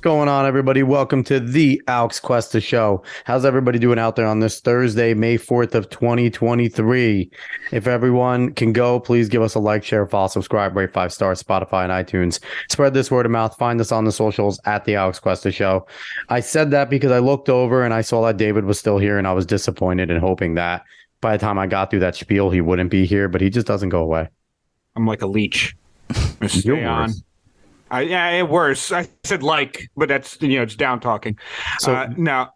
Going on, everybody? Welcome to the Alex Cuesta Show. How's everybody doing out there on this Thursday, May 4th of 2023? If everyone can go, please give us a like, share, follow, subscribe, rate 5 stars, Spotify and iTunes. Spread this word of mouth. Find us on the socials at the Alex Cuesta Show. I said that because I looked over and I saw that David was still here, and I was disappointed and hoping that by the time I got through that spiel, he wouldn't be here, but he just doesn't go away. I'm like a leech. Stay on. Worse. I said like, but that's, it's down talking. So no.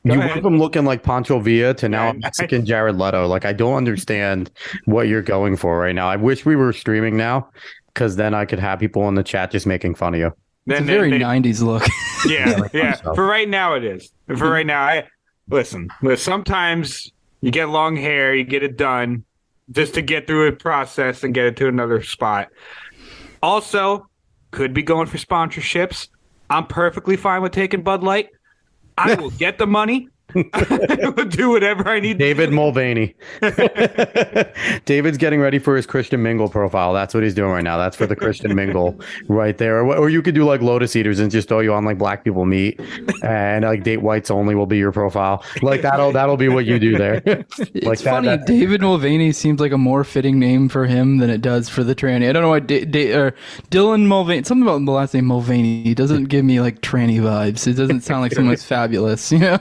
You went from looking like Pancho Villa to now Mexican Jared Leto. Like, I don't understand what you're going for right now. I wish we were streaming now, because then I could have people in the chat just making fun of you. It's a very 90s look. Yeah. For right now, it is. For right now, listen, sometimes you get long hair, you get it done just to get through a process and get it to another spot. Also, could be going for sponsorships. I'm perfectly fine with taking Bud Light. I will get the money. I will do whatever I need. David Mulvaney. David's getting ready for his Christian Mingle profile. That's what he's doing right now. That's for the Christian Mingle right there. Or you could do like Lotus Eaters and just throw you on like Black People Meet, and like Date Whites Only will be your profile. Like that'll be what you do there. It's funny. David Mulvaney seems like a more fitting name for him than it does for the tranny. I don't know why Dylan Mulvaney. Something about the last name Mulvaney doesn't give me like tranny vibes. It doesn't sound like someone's fabulous, you know.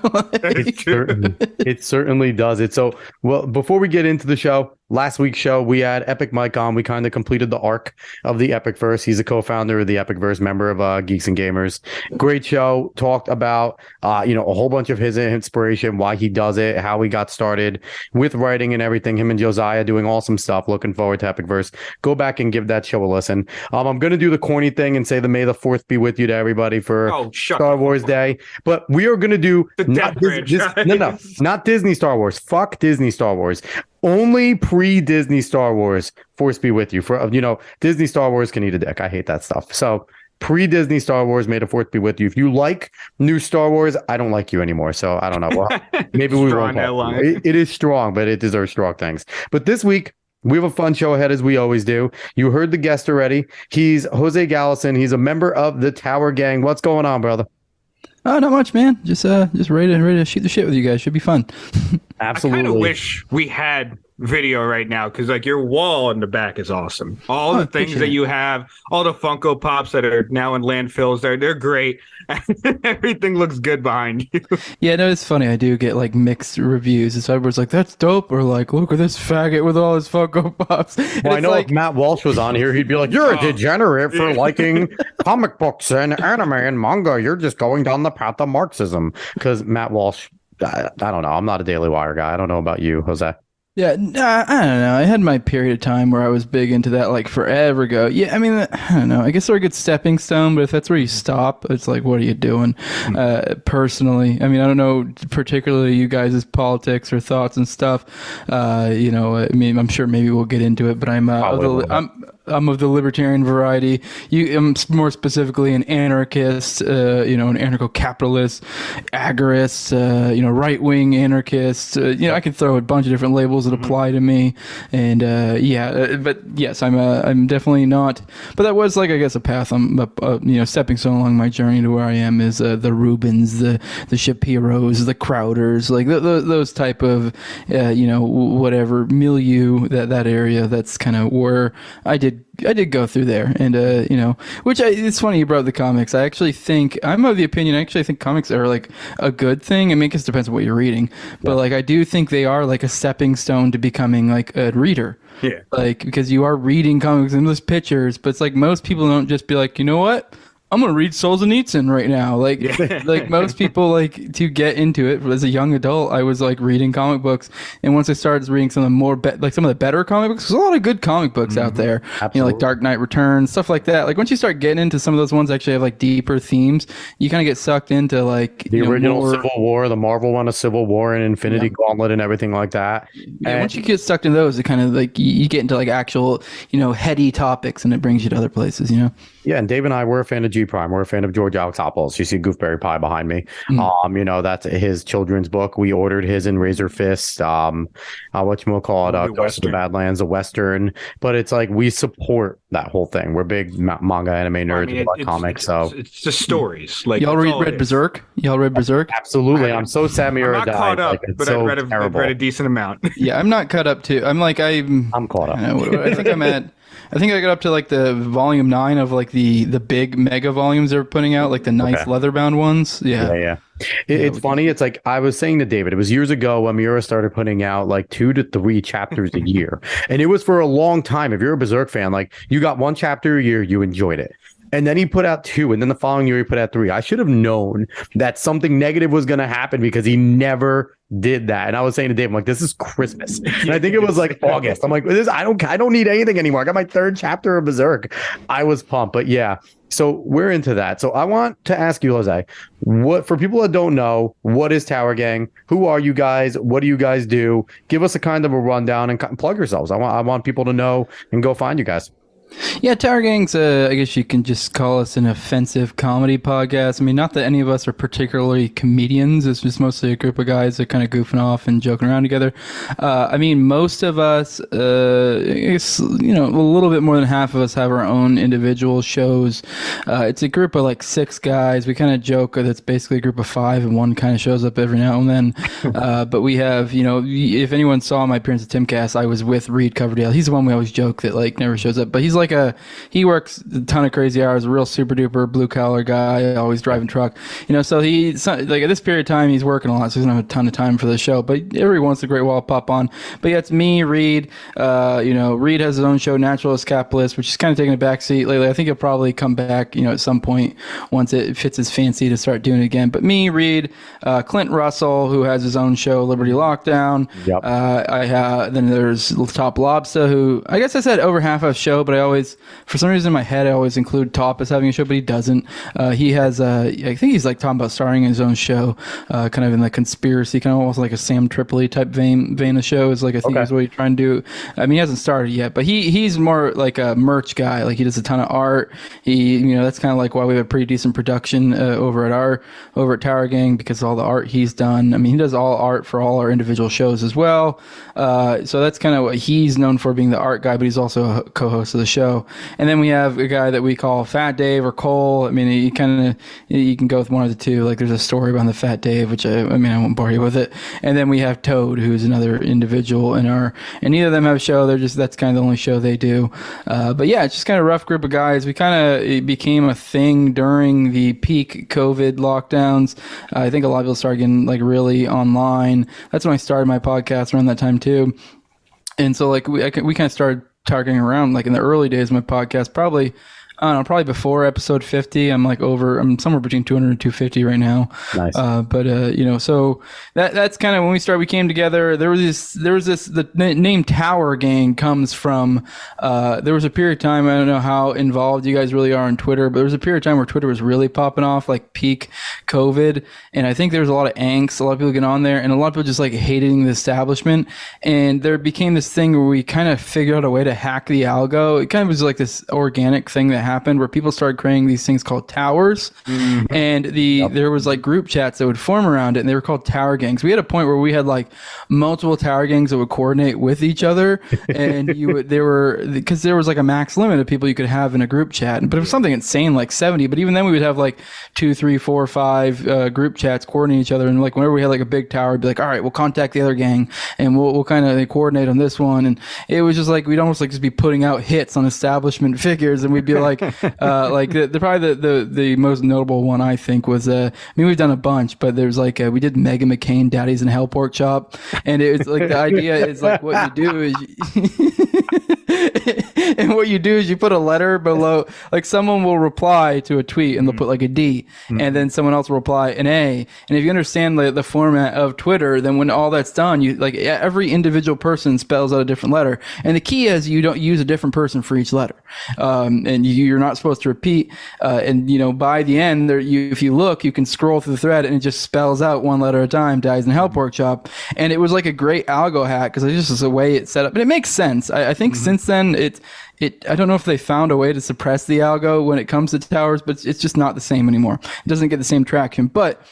It certainly does it. So, well, before we get into the show, last week's show, we had Epic Mike on. We kind of completed the arc of the Epic Verse. He's a co-founder of the Epic Verse, member of Geeks and Gamers. Great show. Talked about, a whole bunch of his inspiration, why he does it, how he got started with writing and everything. Him and Josiah doing awesome stuff. Looking forward to Epic Verse. Go back and give that show a listen. I'm going to do the corny thing and say the May the 4th be with you to everybody for Star Wars Day. But we are going to do not Disney Star Wars. Fuck Disney Star Wars. Only pre-Disney Star Wars, Force be with you. For Disney Star Wars can eat a dick. I hate that stuff. So pre-Disney Star Wars, may the Fourth be with you. If you like new Star Wars, I don't like you anymore. So I don't know. Well, maybe we won't. It is strong, but it deserves strong things. But this week, we have a fun show ahead, as we always do. You heard the guest already. He's Jose Galison. He's a member of the Tower Gang. What's going on, brother? Oh, not much, man. Just ready to shoot the shit with you guys. Should be fun. Absolutely. I kind of wish we had video right now, because like your wall in the back is awesome. All the things that you have, all the Funko Pops that are now in landfills, they're great. Everything looks good behind you. Yeah, no, it's funny. I do get like mixed reviews. It's everyone's like, "That's dope," or like, "Look at this faggot with all his Funko Pops." Well, I know if Matt Walsh was on here, he'd be like, "You're a degenerate for liking comic books and anime and manga. You're just going down the path of Marxism." Because Matt Walsh, I don't know. I'm not a Daily Wire guy. I don't know about you, Jose. Yeah, I don't know. I had my period of time where I was big into that, like forever ago. Yeah, I mean, I don't know. I guess they're a good stepping stone, but if that's where you stop, it's like, what are you doing? Personally, I mean, I don't know particularly you guys' politics or thoughts and stuff. I mean, I'm sure maybe we'll get into it, but I'm of the libertarian variety. I'm more specifically an anarchist, an anarcho-capitalist, agorist, right-wing anarchist. I could throw a bunch of different labels that apply to me, and but yes, I'm definitely not. But that was like, I guess, a path. I'm stepping stone along my journey to where I am is the Rubens, the Shapiros, the Crowders, like those type of whatever milieu, that area. That's kind of where I did go through there, and it's funny you brought up the comics. I actually think I'm of the opinion. I think comics are like a good thing. I mean, it just depends on what you're reading, but like I do think they are like a stepping stone to becoming like a reader. Yeah, like because you are reading comics and those pictures, but it's like most people don't just be like, you know what, I'm gonna read Solzhenitsyn right now. Like most people, like to get into it. As a young adult, I was like reading comic books, and once I started reading some of the more some of the better comic books, there's a lot of good comic books out there. Absolutely. Like Dark Knight Returns, stuff like that. Like once you start getting into some of those ones, that actually have like deeper themes. You kind of get sucked into like the original Civil War, the Marvel one, of Civil War and Infinity Gauntlet, and everything like that. Yeah, once you get stuck in those, it kind of like you get into like actual heady topics, and it brings you to other places. Yeah, and Dave and I, we're a fan of G Prime. We're a fan of George Alexopoulos. You see Gooseberry Pie behind me. That's his children's book. We ordered his in Razor Fist. Ghost of the Badlands, a Western. But it's like we support that whole thing. We're big manga anime nerds about comics, so it's just stories. Like y'all read Berserk? Y'all read Berserk? Absolutely. I'm so sad Miura I'm not died. caught up, like, but so I've read a decent amount. Yeah, I'm not caught up too. I'm caught up. I think I think I got up to like the volume 9 of like the big mega volumes they're putting out, like the nice leather-bound ones. Yeah. It's funny. It's like I was saying to David, it was years ago when Miura started putting out like 2 to 3 chapters a year. And it was for a long time. If you're a Berserk fan, like you got 1 chapter a year, you enjoyed it. And then he put out 2, and then the following year he put out 3. I should have known that something negative was going to happen because he never did that. And I was saying to Dave, I'm like, this is Christmas. And I think it was like August. I'm like, I don't need anything anymore. I got my 3rd chapter of Berserk. I was pumped, but yeah. So we're into that. So I want to ask you, Jose, what, for people that don't know, what is Tower Gang? Who are you guys? What do you guys do? Give us a kind of a rundown and plug yourselves. I want people to know and go find you guys. Yeah, Tower Gang's, I guess you can just call us an offensive comedy podcast. I mean, not that any of us are particularly comedians. It's just mostly a group of guys that kind of goofing off and joking around together. I mean, most of us, I guess, a little bit more than half of us have our own individual shows. It's a group of like 6 guys. We kind of joke that it's basically a group of 5 and one kind of shows up every now and then. But we have, if anyone saw my appearance at Timcast, I was with Reed Coverdale. He's the one we always joke that like never shows up, but he's he works a ton of crazy hours, a real super duper blue collar guy, always driving truck, so like at this period of time he's working a lot, so he doesn't have a ton of time for the show, but every once in a great while I'll pop on. But yeah, it's me, Reed. Reed has his own show, Natural Escapist, which is kind of taking a back seat lately. I think he'll probably come back, at some point once it fits his fancy to start doing it again. But me, Reed, Clint Russell, who has his own show, Liberty Lockdown. Yep. Then there's Top Lobster, who I guess I said over half of a show, but for some reason in my head I always include Top as having a show, but he doesn't. He has I think he's like talking about starring in his own show, kind of in the conspiracy, kind of almost like a Sam Tripoli type vein of show is like I think is what he's trying to do. I mean, he hasn't started yet, but he's more like a merch guy. Like he does a ton of art. He that's kind of like why we have a pretty decent production over at Tower Gang, because of all the art he's done. I mean, he does all art for all our individual shows as well. So that's kind of what he's known for, being the art guy, but he's also a co-host of the show. And then we have a guy that we call Fat Dave or Cole. I mean, you can go with one of the two. Like there's a story behind the Fat Dave, which I won't bore you with it. And then we have Toad, who's another individual and neither of them have a show. That's kind of the only show they do. But yeah, it's just kind of a rough group of guys. It became a thing during the peak COVID lockdowns. I think a lot of people started getting like really online. That's when I started my podcast around that time too. And so like we kind of started targeting around like in the early days of my podcast, probably before episode 50. I'm somewhere between 200 and 250 right now. Nice. So that's kind of when we came together. The name Tower Gang comes from, there was a period of time, I don't know how involved you guys really are on Twitter, but there was a period of time where Twitter was really popping off, like peak COVID. And I think there was a lot of angst, a lot of people get on there, and a lot of people just like hating the establishment. And there became this thing where we kind of figured out a way to hack the algo. It kind of was like this organic thing that happened where people started creating these things called towers. Mm-hmm. And there was like group chats that would form around it, and they were called Tower Gangs. We had a point where we had like multiple Tower Gangs that would coordinate with each other, and because there was like a max limit of people you could have in a group chat, but it was something insane like 70. But even then we would have like 2, 3, 4, 5 group chats coordinating each other, and like whenever we had like a big tower, it'd be like, all right, we'll contact the other gang and we'll kind of coordinate on this one. And it was just like we'd almost like just be putting out hits on establishment figures, and we'd be like the most notable one I think was we've done a bunch, but there's like we did Megan McCain, Daddy's in Hell Pork Chop, and it's like the idea is like what you do is and what you do is you put a letter below, like someone will reply to a tweet and they'll put like a D, and then someone else will reply an A. And if you understand the format of Twitter, then when all that's done, you like every individual person spells out a different letter. And the key is you don't use a different person for each letter. And you're not supposed to repeat. And by the end there, if you look, you can scroll through the thread and it just spells out one letter at a time, Dies in Hell Pork Chop. And it was like a great algo hack because it's just the way it's set up. And it makes sense. I think since then I don't know if they found a way to suppress the algo when it comes to towers, but it's just not the same anymore. It doesn't get the same traction. But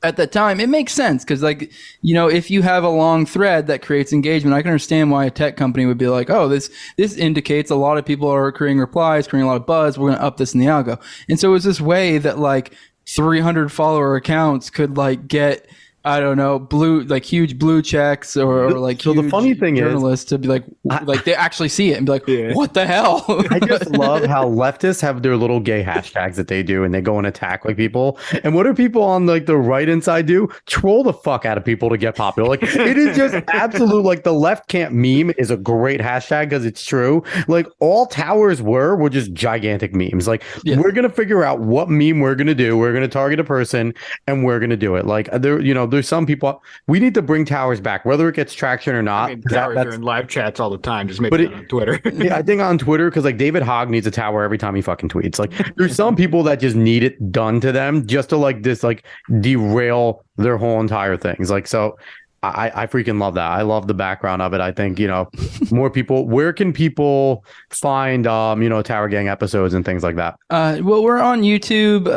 at that time, it makes sense because, like, you know, if you have a long thread that creates engagement, I can understand why a tech company would be like, oh, this indicates a lot of people are creating replies, creating a lot of buzz. We're going to up this in the algo. And so it was this way that like 300 follower accounts could like get, I don't know, huge blue checks or like so huge the funny thing journalists to be like they actually see it and be like, what the hell? I just love how leftists have their little gay hashtags that they do and they go and attack like people. And what do people on like the right inside do? Troll the fuck out of people to get popular. Like it is just absolute, like the left can't meme is a great hashtag because it's true. Like all towers were just gigantic memes. Like we're going to figure out what meme we're going to do. We're going to target a person and we're going to do it. Like there's some people, we need to bring towers back, whether it gets traction or not. I mean, towers are in live chats all the time. Just maybe on Twitter. Yeah, I think on Twitter, because like David Hogg needs a tower every time he fucking tweets. Like there's some people that just need it done to them just to like derail their whole entire things. Like, so I freaking love that. I love the background of it. I think, more people, where can people find, Tower Gang episodes and things like that? Well, we're on YouTube.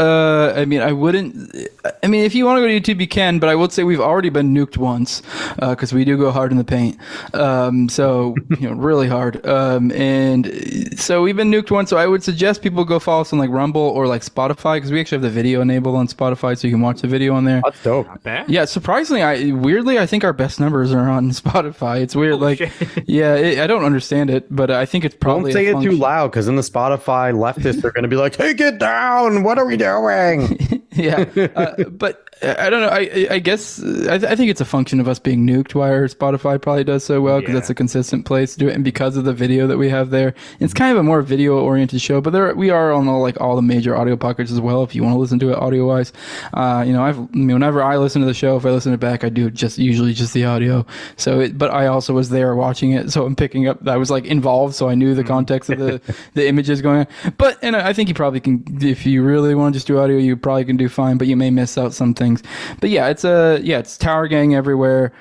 If you want to go to YouTube, you can, but I would say we've already been nuked once, because we do go hard in the paint. Really hard. And so we've been nuked once. So I would suggest people go follow us on like Rumble or like Spotify, because we actually have the video enabled on Spotify, so you can watch the video on there. That's dope. Not bad. Yeah, surprisingly, I think our best numbers are on Spotify. It's weird. I don't understand it, but I think it's probably. Don't say it too loud, because in the Spotify leftists are going to be like, "Take it down! What are we doing?" Yeah, but I don't know. I guess I think it's a function of us being nuked. Why our Spotify probably does so well, because that's a consistent place to do it, and because of the video that we have there. It's kind of a more video-oriented show, but we are on all the major audio pockets as well. If you want to listen to it audio-wise, whenever I listen to the show, if I listen to it back, I do usually just the audio. But I also was there watching it, so I'm picking up. I was like involved, so I knew the context of the images going on. And I think you probably can, if you really want to just do audio, you probably can do fine, but you may miss out some things. But it's Tower Gang everywhere.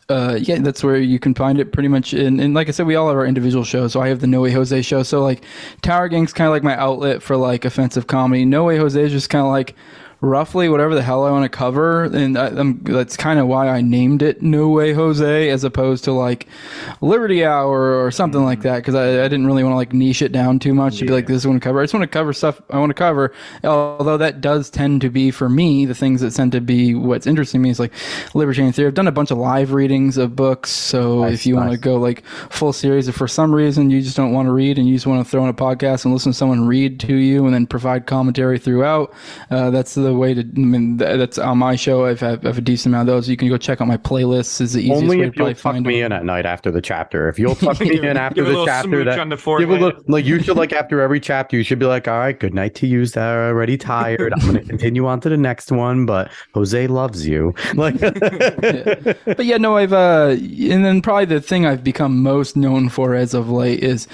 That's where you can find it pretty much. And like I said, we all have our individual shows. So I have the No Way Jose show. So like Tower Gang's kind of like my outlet for like offensive comedy. No Way Jose is just kind of like roughly whatever the hell I want to cover, and that's kind of why I named it No Way Jose as opposed to like Liberty Hour or something like that, because I didn't really want to like niche it down too much to be like, this is what I want to cover. I just want to cover stuff I want to cover, although that does tend to be, for me, the things that tend to be what's interesting me is like libertarian theory. I've done a bunch of live readings of books, so if you want to go like full series, if for some reason you just don't want to read and you just want to throw in a podcast and listen to someone read to you and then provide commentary throughout, that's the way to. That's on my show. I have a decent amount of those. You can go check out my playlists. Is the easiest only way if to probably you'll tuck find me them. in at night after the chapter. If you'll tuck me in after the chapter, on the forehead. give a little, like you should, like after every chapter, you should be like, all right, good night to you. They're already tired. I'm going to continue on to the next one, but Jose loves you. Like, But yeah, no, I've and then probably the thing I've become most known for as of late is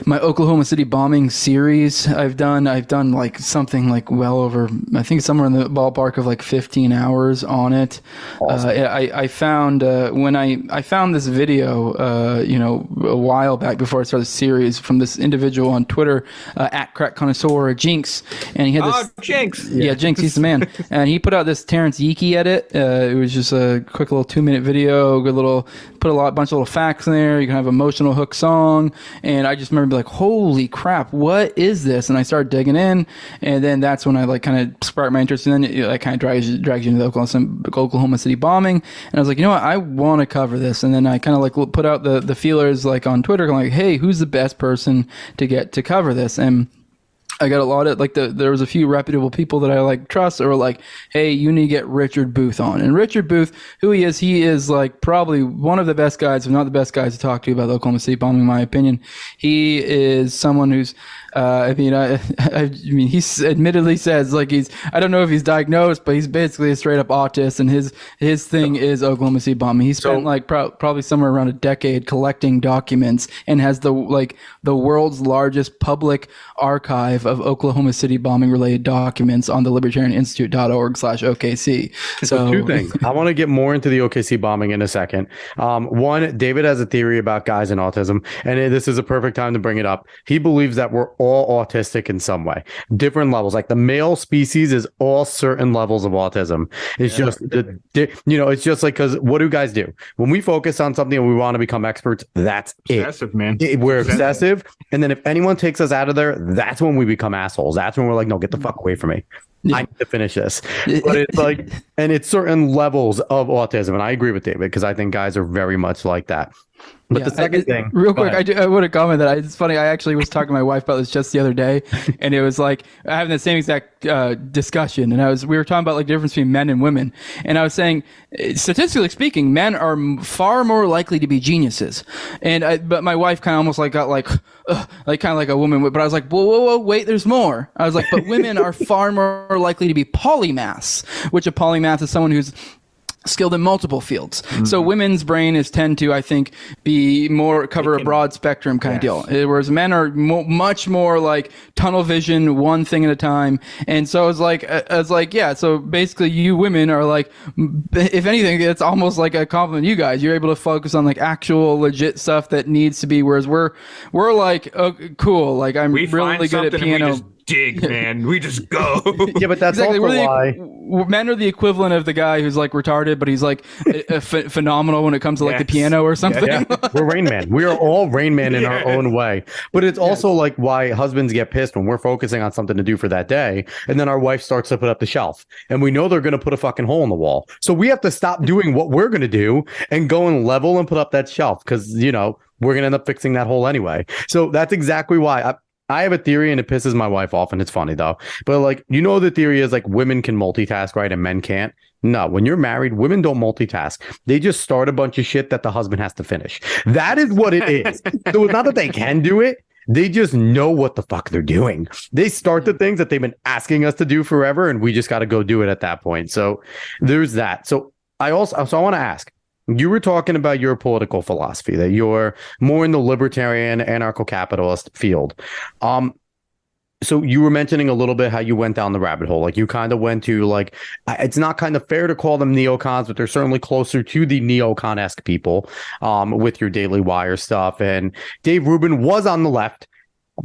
my Oklahoma City bombing series. I've done like something like well over, I think somewhere in the ballpark of like 15 hours on it. Awesome. I found when I found this video, a while back before I started the series, from this individual on Twitter at Crack Connoisseur, Jinx, and he had this. Jinx. Yeah, Jinx, he's the man, and he put out this Terrence Yeeki edit. It was just a quick little 2-minute video, good little, put a bunch of little facts in there. You can have emotional hook song, and I just remember like, holy crap, what is this? And I started digging in, and then that's when I like kind of sparked my interest, and then it like kind of drags you into the Oklahoma City bombing, and I was like, you know what, I want to cover this. And then I kind of like put out the feelers like on Twitter, like, hey, who's the best person to get to cover this? And I got a lot of like there was a few reputable people that I like trust that were like, hey, you need to get Richard Booth on. And Richard Booth, who he is like probably one of the best guys, if not the best guys to talk to about the Oklahoma City bombing, in my opinion. He is someone who's I mean, he admittedly says like I don't know if he's diagnosed, but he's basically a straight up autist, and his thing is Oklahoma City bombing. He spent probably somewhere around a decade collecting documents and has the world's largest public archive of Oklahoma City bombing related documents on the libertarianinstitute.org/OKC. So 2 things. I want to get more into the OKC bombing in a second. One, David has a theory about guys and autism, and this is a perfect time to bring it up. He believes that we're all autistic in some way, different levels. Like the male species is all certain levels of autism. It's just, it's just like, because what do guys do? When we focus on something and we want to become experts, that's obsessive, man. We're obsessive. And then if anyone takes us out of there, that's when we become assholes. That's when we're like, no, get the fuck away from me. I need to finish this. But it's like, and it's certain levels of autism. And I agree with David, because I think guys are very much like that. But the second thing, real quick, I want to comment that it's funny. I actually was talking to my wife about this just the other day, and it was like having the same exact discussion. And we were talking about like the difference between men and women, and I was saying, statistically speaking, men are far more likely to be geniuses. But my wife kind of almost like got like kind of like a woman. But I was like, whoa, wait, there's more. I was like, but women are far more likely to be polymaths, which a polymath is someone who's skilled in multiple fields. So women's brain tend to, I think, cover a broad spectrum kind of deal. Whereas men are much more like tunnel vision, one thing at a time. And so I was like, yeah, so basically you women are like, if anything, it's almost like a compliment to you guys. You're able to focus on like actual legit stuff that needs to be, whereas we're like, oh, cool. Like I'm really good at piano. Dig, man. We just go. Yeah, but that's exactly also why men are the equivalent of the guy who's like retarded, but he's like phenomenal when it comes to like the piano or something. Yeah. We're Rain Man. We are all Rain Man in our own way. But it's also like why husbands get pissed when we're focusing on something to do for that day, and then our wife starts to put up the shelf, and we know they're going to put a fucking hole in the wall. So we have to stop doing what we're going to do and go and level and put up that shelf, because we're going to end up fixing that hole anyway. So that's exactly why I have a theory, and it pisses my wife off, and it's funny though. But like, the theory is like women can multitask, right? And men can't. No, when you're married, women don't multitask. They just start a bunch of shit that the husband has to finish. That is what it is. So it's not that they can do it. They just know what the fuck they're doing. They start the things that they've been asking us to do forever, and we just got to go do it at that point. So there's that. So I want to ask, you were talking about your political philosophy, that you're more in the libertarian, anarcho-capitalist field. So you were mentioning a little bit how you went down the rabbit hole. Like you kind of went to like, it's not kind of fair to call them neocons, but they're certainly closer to the neocon-esque people with your Daily Wire stuff. And Dave Rubin was on the left.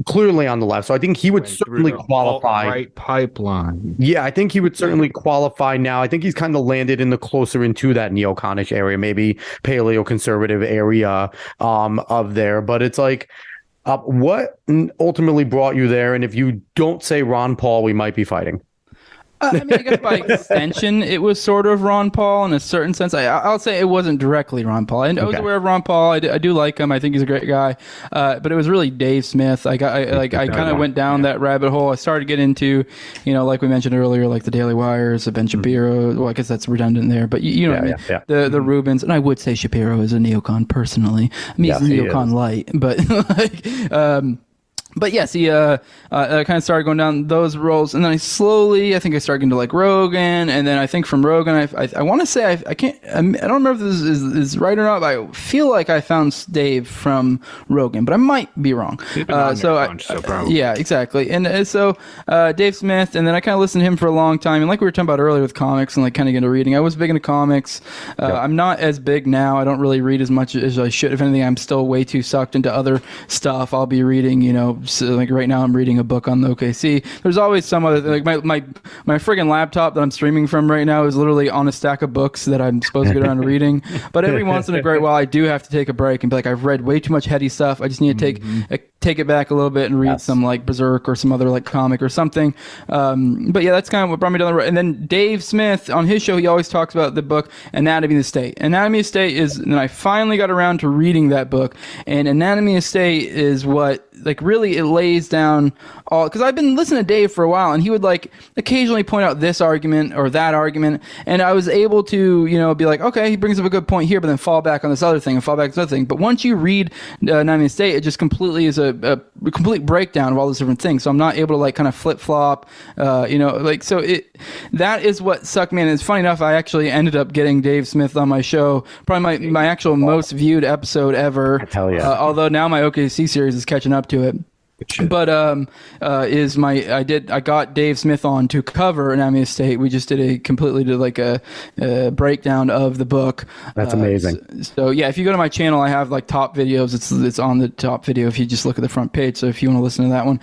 Clearly on the left, so I think he would certainly qualify. Right pipeline. Yeah, I think he would certainly qualify now. I think he's kind of landed in the closer into that neoconish area, maybe paleo-conservative area of there. But it's like, what ultimately brought you there? And if you don't say Ron Paul, we might be fighting. I guess by extension, it was sort of Ron Paul in a certain sense. I'll say it wasn't directly Ron Paul. I was aware of Ron Paul. I do like him. I think he's a great guy. But it was really Dave Smith. I kind of went down that rabbit hole. I started to get into, like we mentioned earlier, like the Daily Wires, Ben Shapiro. Well, I guess that's redundant there. But you know what I mean? Yeah. The Rubins. And I would say Shapiro is a neocon personally. I mean, he's a neocon light. But But yes, he I kind of started going down those roles, and then I think I started getting to like Rogan, and then I think from Rogan, I want to say I don't remember if this is right or not, but I feel like I found Dave from Rogan, but I might be wrong. Yeah, exactly. And so Dave Smith, and then I kind of listened to him for a long time, and like we were talking about earlier with comics and like kind of getting into reading, I was big into comics. I'm not as big now. I don't really read as much as I should. If anything, I'm still way too sucked into other stuff. I'll be reading, so like right now I'm reading a book on the OKC. There's always some other, like my friggin' laptop that I'm streaming from right now is literally on a stack of books that I'm supposed to get around to reading. But every once in a great while I do have to take a break and be like, I've read way too much heady stuff. I just need to take it back a little bit and read some like Berserk or some other like comic or something. But yeah, that's kind of what brought me down the road. And then Dave Smith on his show, he always talks about the book Anatomy of the State. Anatomy of the State is, and I finally got around to reading that book. And Anatomy of the State is what, like, really it lays down all, because I've been listening to Dave for a while, and he would like occasionally point out this argument or that argument, and I was able to be like, okay, he brings up a good point here, but then fall back on this other thing and fall back on this other thing. But once you read Anatomy of the State, it just completely is a complete breakdown of all those different things. So I'm not able to like kind of flip flop, that is what sucked me in. It's funny enough, I actually ended up getting Dave Smith on my show, probably my actual most viewed episode ever. I tell you. Although now my OKC series is catching up to it. But I got Dave Smith on to cover Anatomy of State. We just did like a breakdown of the book. That's amazing. So yeah, if you go to my channel, I have like top videos. It's on the top video if you just look at the front page. So if you want to listen to that one,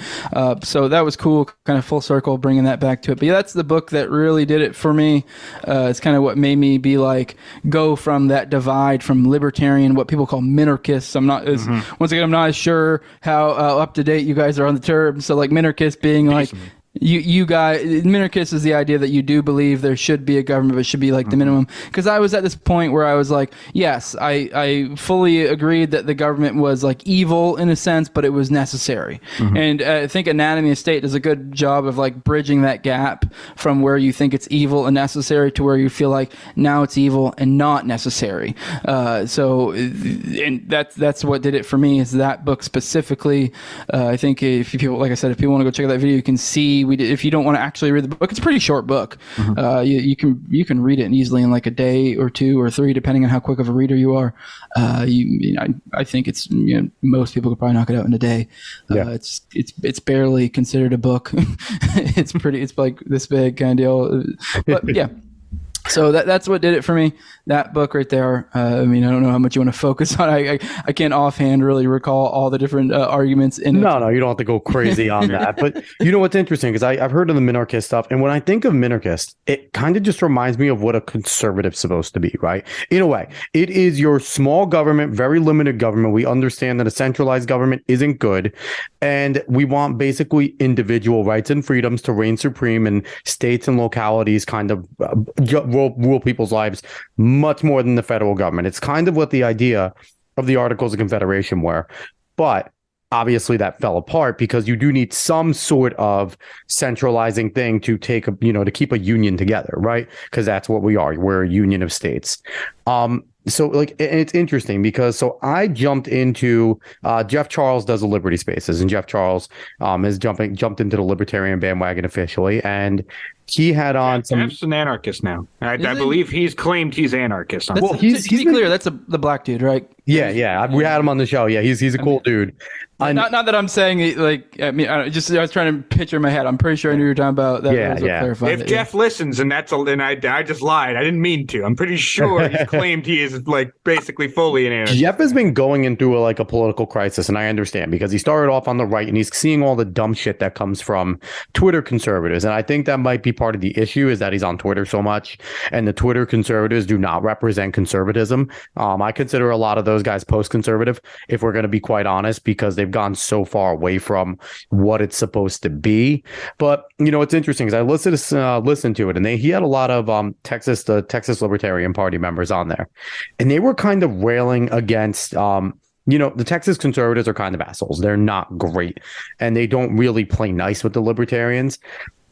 so that was cool, kind of full circle, bringing that back to it. But yeah, that's the book that really did it for me. It's kind of what made me be like, go from that divide from libertarian, what people call minarchists. Once again, I'm not as sure how up to date you guys are on the term. So like minarchist being like, you guys, minarchist is the idea that you do believe there should be a government, but it should be like the minimum. Because I was at this point where I was like, yes, I fully agreed that the government was like evil in a sense, but it was necessary. And I think Anatomy of State does a good job of like bridging that gap from where you think it's evil and necessary to where you feel like now it's evil and not necessary. And that's what did it for me, is that book specifically. I think if people, like I said, if people want to go check out that video, you can see if you don't want to actually read the book, it's a pretty short book. You can read it easily in like a day or 2 or 3, depending on how quick of a reader you are. I think it's, most people could probably knock it out in a day. It's barely considered a book. It's like this big kind of deal. But yeah. So that's what did it for me. That book right there. I don't know how much you want to focus on. I can't offhand really recall all the different arguments in it. No, you don't have to go crazy on that. But you know what's interesting, because I've heard of the minarchist stuff, and when I think of minarchist, it kind of just reminds me of what a conservative's supposed to be, right? In a way, it is your small government, very limited government. We understand that a centralized government isn't good, and we want basically individual rights and freedoms to reign supreme, and states and localities kind of rule people's lives much more than the federal government. It's kind of what the idea of the Articles of Confederation were. But obviously that fell apart, because you do need some sort of centralizing thing to take to keep a union together, right? Because that's what we are. We're a union of states. So like, it's interesting because I jumped into Jeff Charles does the Liberty Spaces, and Jeff Charles has jumped into the libertarian bandwagon officially, and he had on Jeff's an anarchist now. I believe he's claimed he's anarchist. Well, to be clear, that's the black dude, right? Yeah. We had him on the show. Yeah, he's a cool dude. Not that I'm saying it, like, I was trying to picture in my head. I'm pretty sure I knew you were talking about that. Yeah. If Jeff listens, and I just lied. I didn't mean to. I'm pretty sure he's claimed he is like basically fully an anarchist. Jeff has been going into a political crisis, and I understand, because he started off on the right, and he's seeing all the dumb shit that comes from Twitter conservatives, and I think that might be part of the issue, is that he's on Twitter so much, and the Twitter conservatives do not represent conservatism. I consider a lot of those guys post-conservative, if we're going to be quite honest, because they've gone so far away from what it's supposed to be. But it's interesting, because I listened to it, and he had a lot of the Texas Libertarian Party members on there, and they were kind of railing against the Texas conservatives are kind of assholes. They're not great, and they don't really play nice with the libertarians.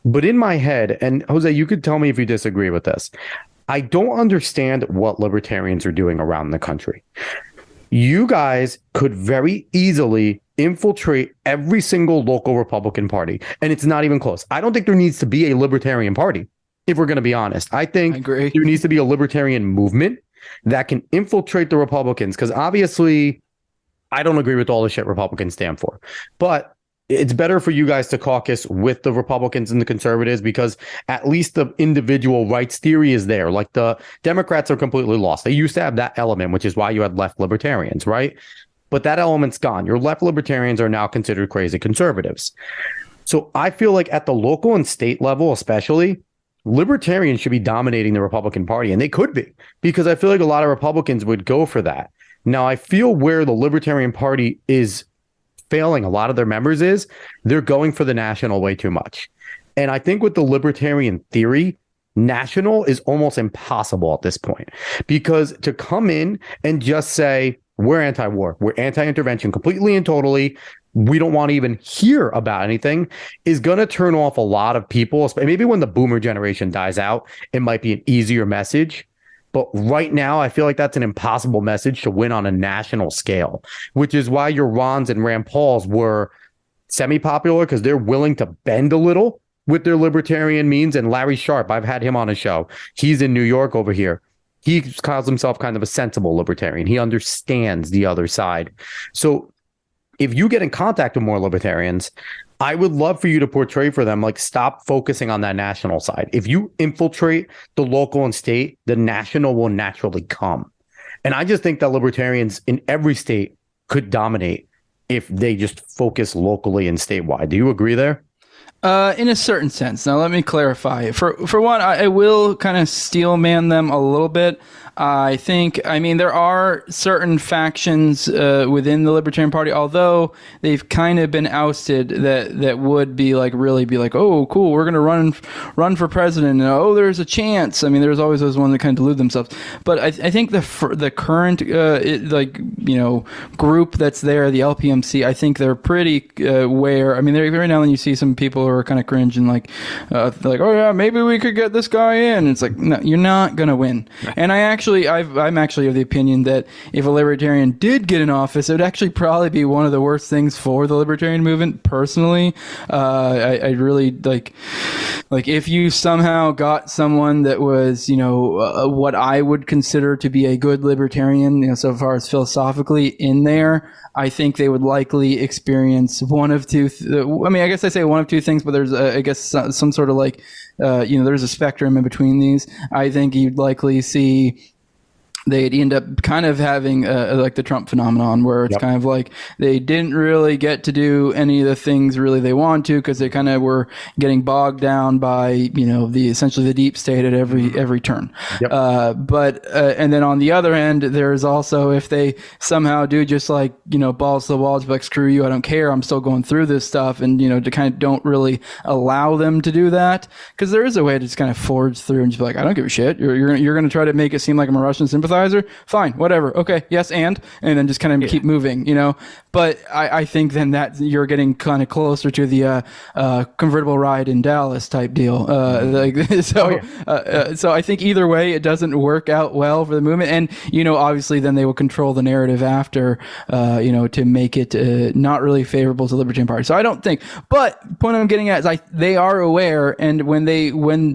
But in my head, and Jose, you could tell me if you disagree with this, I don't understand what libertarians are doing around the country. You guys could very easily infiltrate every single local Republican Party, and it's not even close. I don't think there needs to be a libertarian party, if we're going to be honest. I think there needs to be a libertarian movement that can infiltrate the Republicans, because obviously I don't agree with all the shit Republicans stand for, but it's better for you guys to caucus with the Republicans and the conservatives, because at least the individual rights theory is there. Like, the Democrats are completely lost. They used to have that element, which is why you had left libertarians, right? But that element's gone. Your left libertarians are now considered crazy conservatives. So I feel like at the local and state level, especially, libertarians should be dominating the Republican Party, and they could be, because I feel like a lot of Republicans would go for that. Now, I feel where the Libertarian Party is failing a lot of their members is they're going for the national way too much. And I think with the libertarian theory, national is almost impossible at this point, because to come in and just say, we're anti-war, we're anti-intervention completely and totally, we don't want to even hear about anything, is going to turn off a lot of people. Maybe when the boomer generation dies out, it might be an easier message. But right now, I feel like that's an impossible message to win on a national scale, which is why your Rons and Rand Pauls were semi-popular, because they're willing to bend a little with their libertarian means. And Larry Sharp, I've had him on a show. He's in New York over here. He calls himself kind of a sensible libertarian. He understands the other side. So if you get in contact with more libertarians, I would love for you to portray for them, like, stop focusing on that national side. If you infiltrate the local and state, the national will naturally come. And I just think that libertarians in every state could dominate if they just focus locally and statewide. Do you agree there? In a certain sense. Now, let me clarify. For one, I will kind of steel man them a little bit. I mean, there are certain factions within the Libertarian Party, although they've kind of been ousted, that would be like, really be like, oh, cool, we're going to run for president. And, oh, there's a chance. I mean, there's always those ones that kind of delude themselves. But I think the current group that's there, the LPMC, I think they're pretty aware. I mean, right now when you see some people who are kind of cringe and like, oh yeah, maybe we could get this guy in. And it's like, no, you're not going to win. And I'm actually of the opinion that if a libertarian did get in office, it would actually probably be one of the worst things for the libertarian movement. Personally, I really like if you somehow got someone that was, what I would consider to be a good libertarian, so far as philosophically in there, I think they would likely experience one of two. I guess I say one of two things, but there's, I guess, some sort of like, there's a spectrum in between these. I think you'd likely see they'd end up kind of having like the Trump phenomenon, where it's kind of like they didn't really get to do any of the things really they want to, because they kind of were getting bogged down by essentially the deep state at every turn. But and then on the other end, there's also, if they somehow do just like balls to the wall, just like, screw you, I don't care, I'm still going through this stuff, and to kind of don't really allow them to do that, because there is a way to just kind of forge through and just be like, I don't give a shit. You're going to try to make it seem like I'm a Russian sympathizer. Fine, whatever. Okay, yes, and then just kind of keep moving, But I think then that you're getting kind of closer to the convertible ride in Dallas type deal. So I think either way, it doesn't work out well for the movement. And obviously, then they will control the narrative after, to make it not really favorable to the Libertarian Party. So I don't think. But the point I'm getting at is they are aware, and when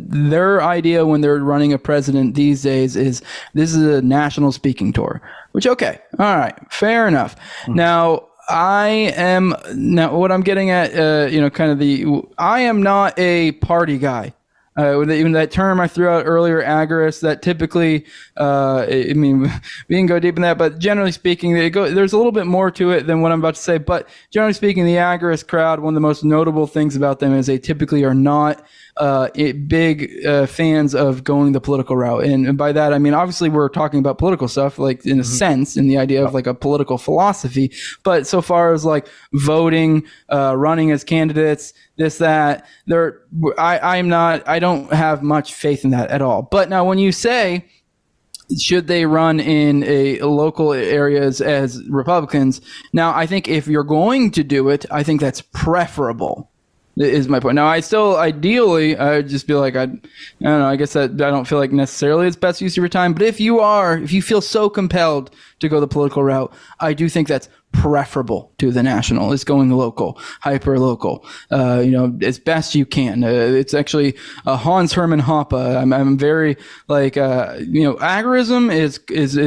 their idea when they're running a president these days is this is a national speaking tour, which, okay, all right, fair enough. Now what I'm getting at, I am not a party guy. Even that term I threw out earlier, agorist, that typically, we can go deep in that, but generally speaking, there's a little bit more to it than what I'm about to say. But generally speaking, the agorist crowd, one of the most notable things about them is they typically are not big fans of going the political route. And by that, I mean, obviously we're talking about political stuff, like in a sense, in the idea of like a political philosophy. But so far as like voting, running as candidates, this, that, I don't have much faith in that at all. But now when you say, should they run in a local areas as Republicans? Now, I think if you're going to do it, I think that's preferable. Is my point. Now, I still ideally, I would just be like, I don't know. I guess that I don't feel like necessarily it's best use of your time. But if you feel so compelled to go the political route, I do think that's preferable to the national, is going local, hyper local, as best you can. It's actually Hans Hermann Hoppe. I'm very like, agorism is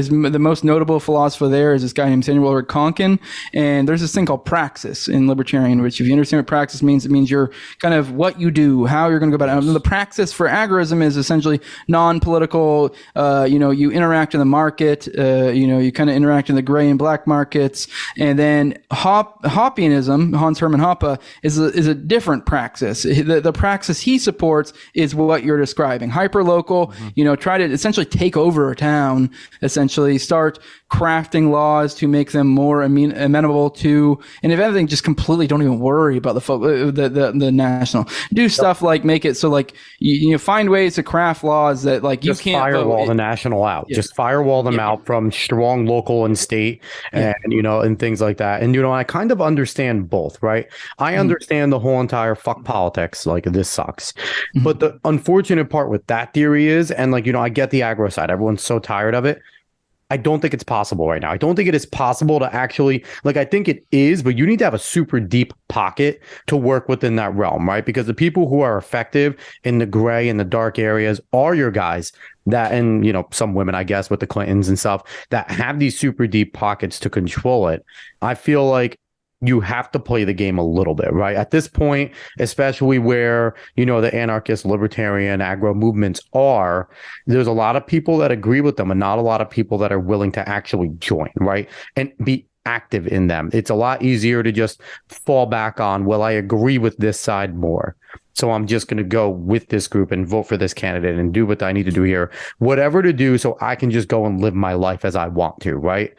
the most notable philosopher there is this guy named Samuel Ulrich Konkin. And there's this thing called praxis in libertarian, which if you understand what praxis means, it means you're kind of what you do, how you're going to go about it. And the praxis for agorism is essentially non-political. You interact in the market, you kind of interact in the gray and black markets. And then Hoppianism, Hans Hermann Hoppe, is a different praxis. The praxis he supports is what you're describing. Hyperlocal, try to essentially take over a town, essentially start crafting laws to make them more amenable to, and if anything, just completely don't even worry about the national. Do stuff like make it so like you find ways to craft laws that like you just can't firewall vote. The national out. Just firewall them out from strong local and state, and and things like that. And I kind of understand both, right? I understand the whole entire fuck politics, like this sucks. But the unfortunate part with that theory is, and like I get the aggro side. Everyone's so tired of it. I don't think it's possible right now. I don't think it is possible to actually, like, I think it is, but you need to have a super deep pocket to work within that realm, right? Because the people who are effective in the gray and the dark areas are your guys that, and, some women, I guess, with the Clintons and stuff, that have these super deep pockets to control it. I feel like you have to play the game a little bit, right? At this point, especially where, the anarchist, libertarian, agro movements are, there's a lot of people that agree with them and not a lot of people that are willing to actually join, right? And be active in them. It's a lot easier to just fall back on, well, I agree with this side more, so I'm just going to go with this group and vote for this candidate and do what I need to do here, whatever to do, so I can just go and live my life as I want to, right?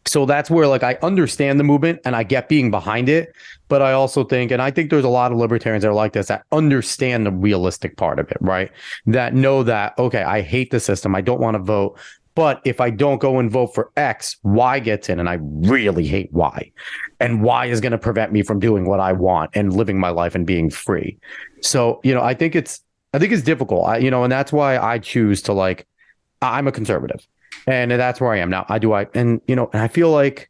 So that's where, like, I understand the movement and I get being behind it, but I also think, and I think there's a lot of libertarians that are like this, that understand the realistic part of it, right? That know that, okay, I hate the system, I don't want to vote, but if I don't go and vote for X, Y gets in, and I really hate Y. And Y is going to prevent me from doing what I want and living my life and being free. So, I think it's difficult, and that's why I choose to, like, I'm a conservative. And that's where I am now. And I feel like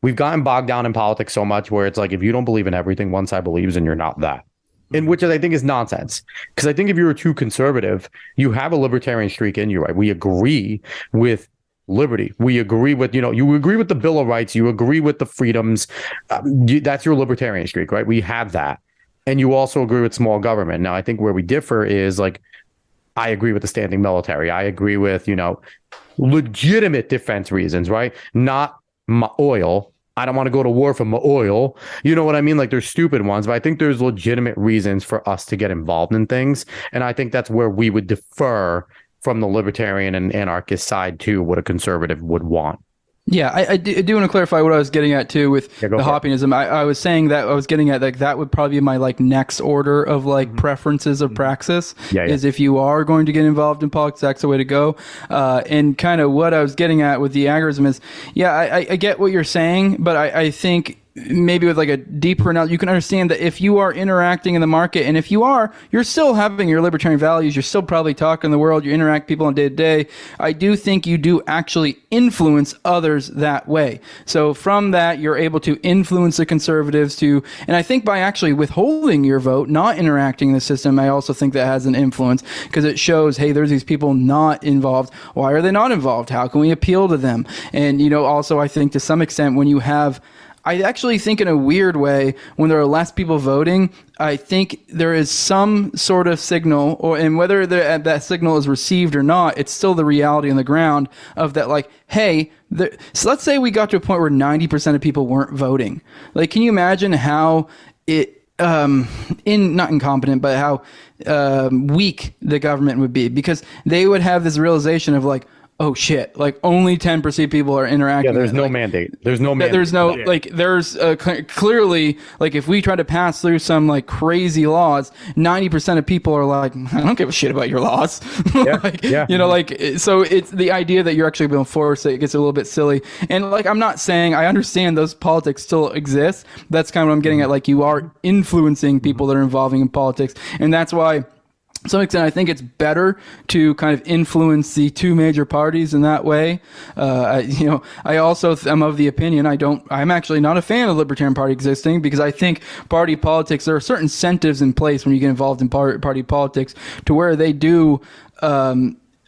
we've gotten bogged down in politics so much where it's like, if you don't believe in everything one side believes, and you're not that. And which I think is nonsense. Because I think if you're too conservative, you have a libertarian streak in you, right? We agree with liberty. We agree with, you agree with the Bill of Rights. You agree with the freedoms. That's your libertarian streak, right? We have that. And you also agree with small government. Now, I think where we differ is, like, I agree with the standing military. I agree with, legitimate defense reasons, right? Not my oil. I don't want to go to war for my oil. You know what I mean? Like, there's stupid ones, but I think there's legitimate reasons for us to get involved in things. And I think that's where we would defer from the libertarian and anarchist side to what a conservative would want. Yeah, I do want to clarify what I was getting at too with the hoppingism. I was saying that I was getting at, like, that would probably be my, like, next order of, like, preferences of praxis. Is if you are going to get involved in politics, that's the way to go. And kind of what I was getting at with the agorism is, I get what you're saying, but I think maybe with, like, a deeper now, you can understand that if you are interacting in the market, and if you're still having your libertarian values, you're still probably talking the world, you interact people on day to day, I do think you do actually influence others that way. So from that, you're able to influence the conservatives and I think by actually withholding your vote, not interacting in the system, I also think that has an influence, because it shows, hey, there's these people not involved. Why are they not involved? How can we appeal to them? And, also I think to some extent when you have, I actually think in a weird way, when there are less people voting, I think there is some sort of signal, and whether that signal is received or not, it's still the reality on the ground of that, like, hey, so let's say we got to a point where 90% of people weren't voting. Like, can you imagine how not incompetent, but how weak the government would be? Because they would have this realization of, like, oh shit, like, only 10% of people are interacting. Yeah, there's no mandate. There's no mandate. There's no, like, there's clearly, like, if we try to pass through some, like, crazy laws, 90% of people are like, I don't give a shit about your laws. So it's the idea that you're actually going to force it gets a little bit silly. And, like, I'm not saying, I understand those politics still exist. That's kind of what I'm getting at. Like, you are influencing people that are involving in politics. And that's why, to some extent, I think it's better to kind of influence the two major parties in that way. I also am of the opinion I'm actually not a fan of the Libertarian Party existing, because I think party politics, there are certain incentives in place when you get involved in party politics to where they do.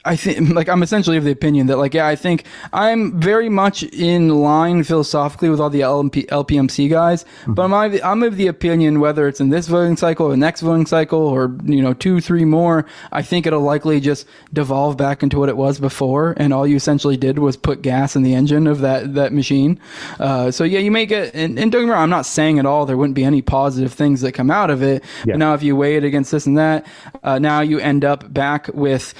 I think, like, I'm essentially of the opinion that, like, I think I'm very much in line philosophically with all the LPMC guys, but I'm of the opinion, whether it's in this voting cycle or the next voting cycle or, 2, 3 more, I think it'll likely just devolve back into what it was before, and all you essentially did was put gas in the engine of that machine. So yeah, you may get, and don't get me wrong, I'm not saying at all there wouldn't be any positive things that come out of it, but now if you weigh it against this and that, now you end up back with,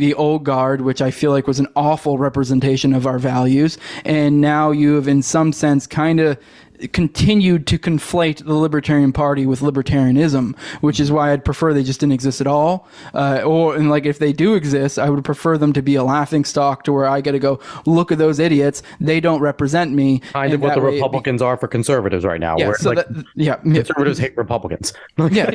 the old guard, which I feel like was an awful representation of our values. And now you have, in some sense, kind of continued to conflate the Libertarian Party with libertarianism, which is why I'd prefer they just didn't exist at all. And like, if they do exist, I would prefer them to be a laughing stock to where I get to go, look at those idiots. They don't represent me. Kind of what the Republicans are for conservatives right now. Yeah, where so conservatives hate Republicans. yeah.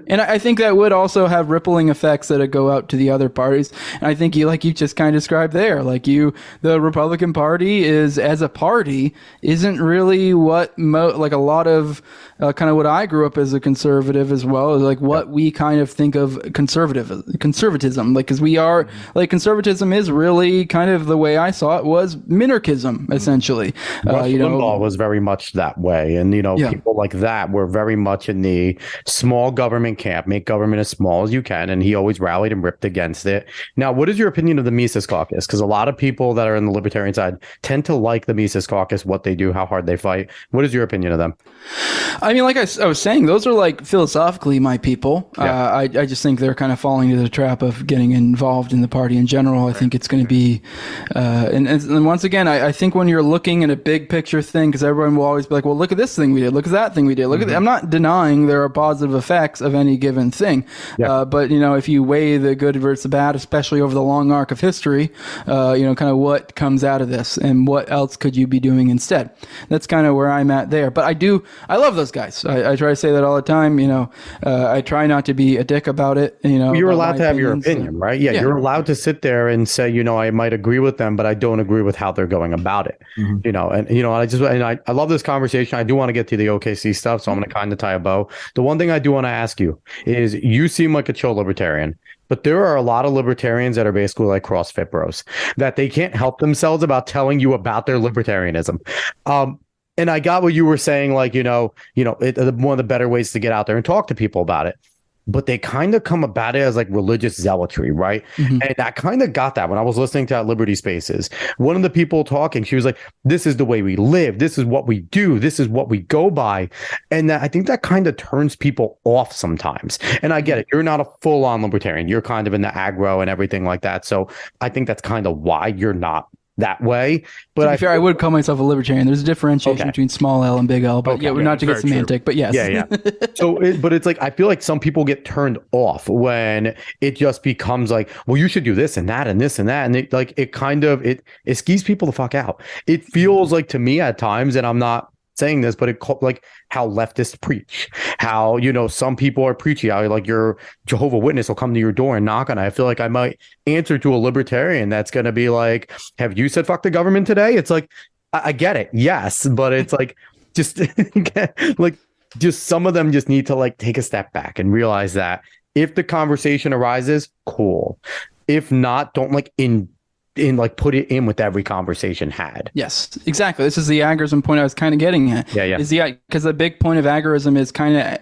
And I think that would also have rippling effects that would go out to the other parties. And I think you just kind of described there, the Republican Party is, as a party, isn't really what like a lot of kind of what I grew up as a conservative as well, like what we kind of think of conservatism, like, because we are like, conservatism is really kind of the way I saw it was minarchism, essentially. Limbaugh was very much that way, and people like that were very much in the small government camp, make government as small as you can, and he always rallied and ripped against it. Now, what is your opinion of the Mises Caucus? Because a lot of people that are in the libertarian side tend to like the Mises Caucus, what they do, how hard they fight. What is your opinion of them? I mean, like I was saying, those are like philosophically my people. I just think they're kind of falling into the trap of getting involved in the party in general. I think it's going to be, and once again, I think when you're looking at a big picture thing, because everyone will always be like, well, look at this thing we did, look at that thing we did, look at I'm not denying there are positive effects of any given thing, but if you weigh the good versus the bad, especially over the long arc of history, kind of what comes out of this and what else could you be doing instead. That's kind of where I'm at there. But I love those guys. I try to say that all the time. I try not to be a dick about it. You're allowed to have your opinion, right? Yeah, you're allowed to sit there and say, I might agree with them, but I don't agree with how they're going about it. I love this conversation. I do want to get to the OKC stuff, so I'm going to kind of tie a bow. The one thing I do want to ask you is, you seem like a chill libertarian, but there are a lot of libertarians that are basically like CrossFit bros, that they can't help themselves about telling you about their libertarianism. And I got what you were saying, like, one of the better ways to get out there and talk to people about it. But they kind of come about it as like religious zealotry, right? Mm-hmm. And I kind of got that when I was listening to Liberty Spaces. One of the people talking, she was like, this is the way we live. This is what we do. This is what we go by. And I think that kind of turns people off sometimes. And I get it. You're not a full-on libertarian. You're kind of in the aggro and everything like that. So I think that's kind of why you're not that way. But to be fair, I would call myself a libertarian. There's a differentiation between small L and big L, but we're not to get semantic, but yes. Yeah. But it's like, I feel like some people get turned off when it just becomes like, well, you should do this and that and this and that. And it skeeves people the fuck out. It feels like, to me at times, and I'm not saying this, but like how leftists preach, how some people are preachy, how like your Jehovah's Witness will come to your door and knock on it. I feel like I might answer to a libertarian that's going to be like, have you said fuck the government today? It's like, I get it, yes, but it's like just some of them just need to like take a step back and realize that if the conversation arises, cool. If not, don't put it in with every conversation had. Yes, exactly. This is the agorism point I was kind of getting at. Because the big point of agorism is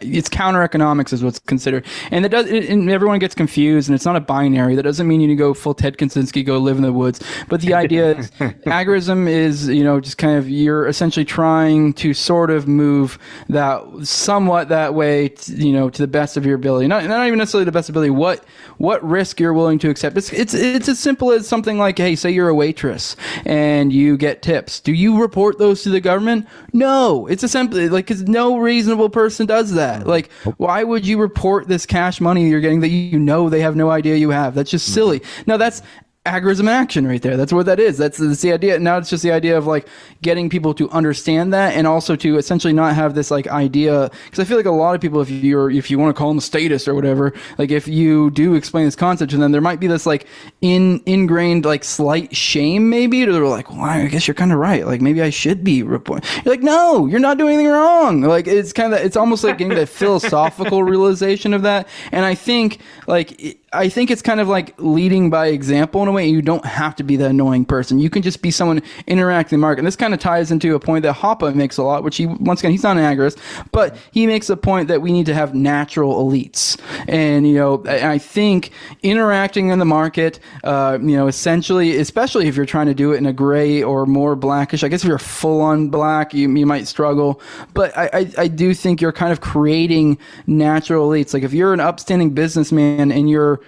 it's counter economics is what's considered, and and everyone gets confused, and it's not a binary. That doesn't mean you need to go full Ted Kaczynski, go live in the woods. But the idea is agorism is just kind of, you're essentially trying to sort of move that somewhat that way, to the best of your ability. Not even necessarily the best ability. What risk you're willing to accept. It's as simple as something like, hey, say you're a waitress and you get tips. Do you report those to the government? No. It's essentially like, because no reasonable person does that. Like, why would you report this cash money you're getting that they have no idea you have? That's just silly. Now, that's agorism action right there. That's what that is. That's the idea. Now it's just the idea of like getting people to understand that, and also to essentially not have this like idea, because I feel like a lot of people, if you want to call them a statist or whatever, like if you do explain this concept to them, there might be this like ingrained like slight shame maybe, or they're like, well, I guess you're kind of right, like maybe I should be reporting. You're like, no, you're not doing anything wrong. Like it's almost like getting the philosophical realization of that. And I think it's kind of like leading by example in a way. You don't have to be that annoying person. You can just be someone interacting in the market. And this kind of ties into a point that Hoppe makes a lot, which once again, he's not an agorist, but he makes a point that we need to have natural elites. And, I think interacting in the market, essentially, especially if you're trying to do it in a gray or more blackish, I guess if you're full on black, you might struggle. But I do think you're kind of creating natural elites. Like if you're an upstanding businessman and you're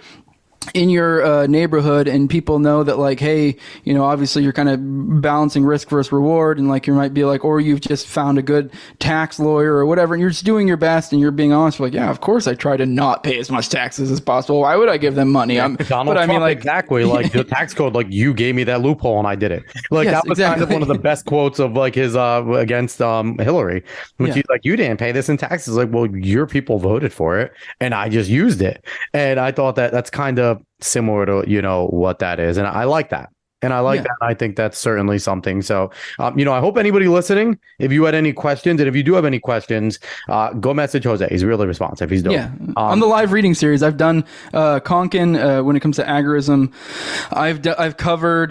in your neighborhood and people know that like, hey, obviously you're kind of balancing risk versus reward, and like you might be like, or you've just found a good tax lawyer or whatever, and you're just doing your best and you're being honest, like, yeah, of course I try to not pay as much taxes as possible. Why would I give them money? Donald Trump, exactly, like the tax code, like you gave me that loophole and I did it. Like that was kind of one of the best quotes of like his against Hillary, when she's like, you didn't pay this in taxes. Like, well, your people voted for it and I just used it. And I thought that's kind of similar to what that is, and I like that. And I like that. I think that's certainly something. So, I hope anybody listening, if you had any questions, and if you do have any questions, go message Jose. He's really responsive. He's dope. Yeah. On the live reading series, I've done Konkin when it comes to agorism. I've covered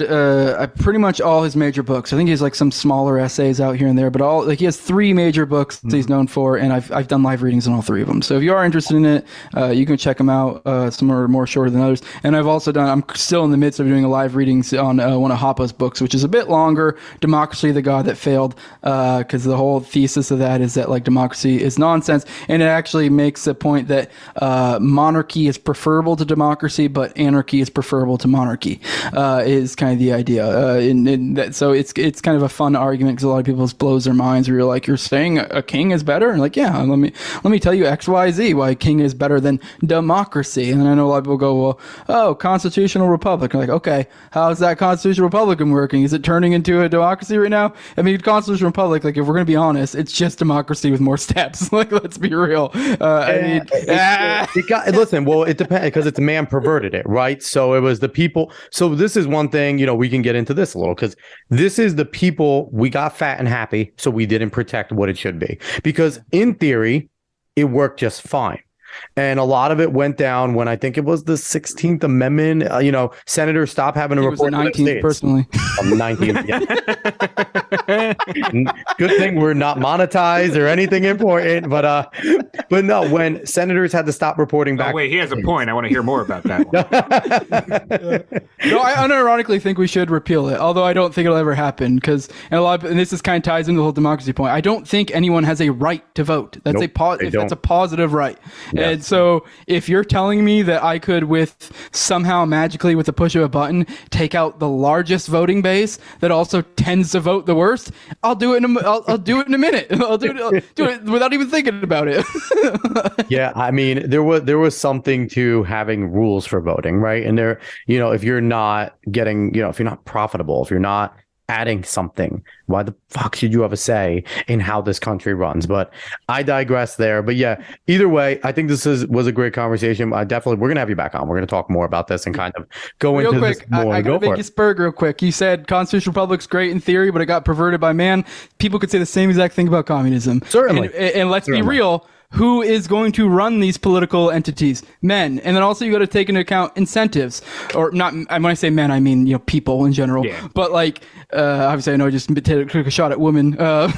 pretty much all his major books. I think he has like some smaller essays out here and there, but he has 3 major books that he's known for, and I've done live readings on all 3 of them. So if you are interested in it, you can check them out. Some are more shorter than others. And I'm still in the midst of doing a live readings on one of Hoppe's books, which is a bit longer, Democracy, the God That Failed, because the whole thesis of that is that like democracy is nonsense, and it actually makes a point that monarchy is preferable to democracy, but anarchy is preferable to monarchy, is kind of the idea. So it's kind of a fun argument, because a lot of people just blows their minds where you're saying a king is better, and like, yeah, let me tell you XYZ why king is better than democracy. And I know a lot of people go, well, constitutional republic. I'm like, okay, how is that constitutional republican working? Is it turning into a democracy right now? I mean, constitutional republic, like, if we're going to be honest, it's just democracy with more steps. Like, let's be real. Listen, well, it depends, because it's man perverted it, right? So it was the people. So this is one thing, we can get into this a little, because this is the people, we got fat and happy, so we didn't protect what it should be. Because in theory, it worked just fine. And a lot of it went down when I think it was the 16th Amendment. Senators stop having to report. It was the 19th, personally. 19th, yeah. Good thing we're not monetized or anything important. But no, when senators had to stop reporting back. Oh, wait, he has a point. I want to hear more about that one. No, I unironically think we should repeal it, although I don't think it'll ever happen, because and this is kind of ties into the whole democracy point. I don't think anyone has a right to vote. That's that's a positive right. Yeah. And so if you're telling me that I could somehow magically with the push of a button take out the largest voting base that also tends to vote the worst, I'll do it I'll do it in a minute. I'll do it without even thinking about it. Yeah, I mean, there was something to having rules for voting, right? And if you're not getting, if you're not profitable, if you're not adding something, why the fuck should you have a say in how this country runs? But I digress there. But yeah, either way, I think this was a great conversation. We're gonna have you back on. We're gonna talk more about this and kind of go into this more. I gotta make you spurg real quick. You said constitutional republic's great in theory, but it got perverted by man. People could say the same exact thing about communism. Certainly. And let's be real. Who is going to run these political entities? Men. And then also you got to take into account incentives, or not. When I say men, I mean, people in general. Yeah. But like, obviously I know I just took a shot at women. Yeah, I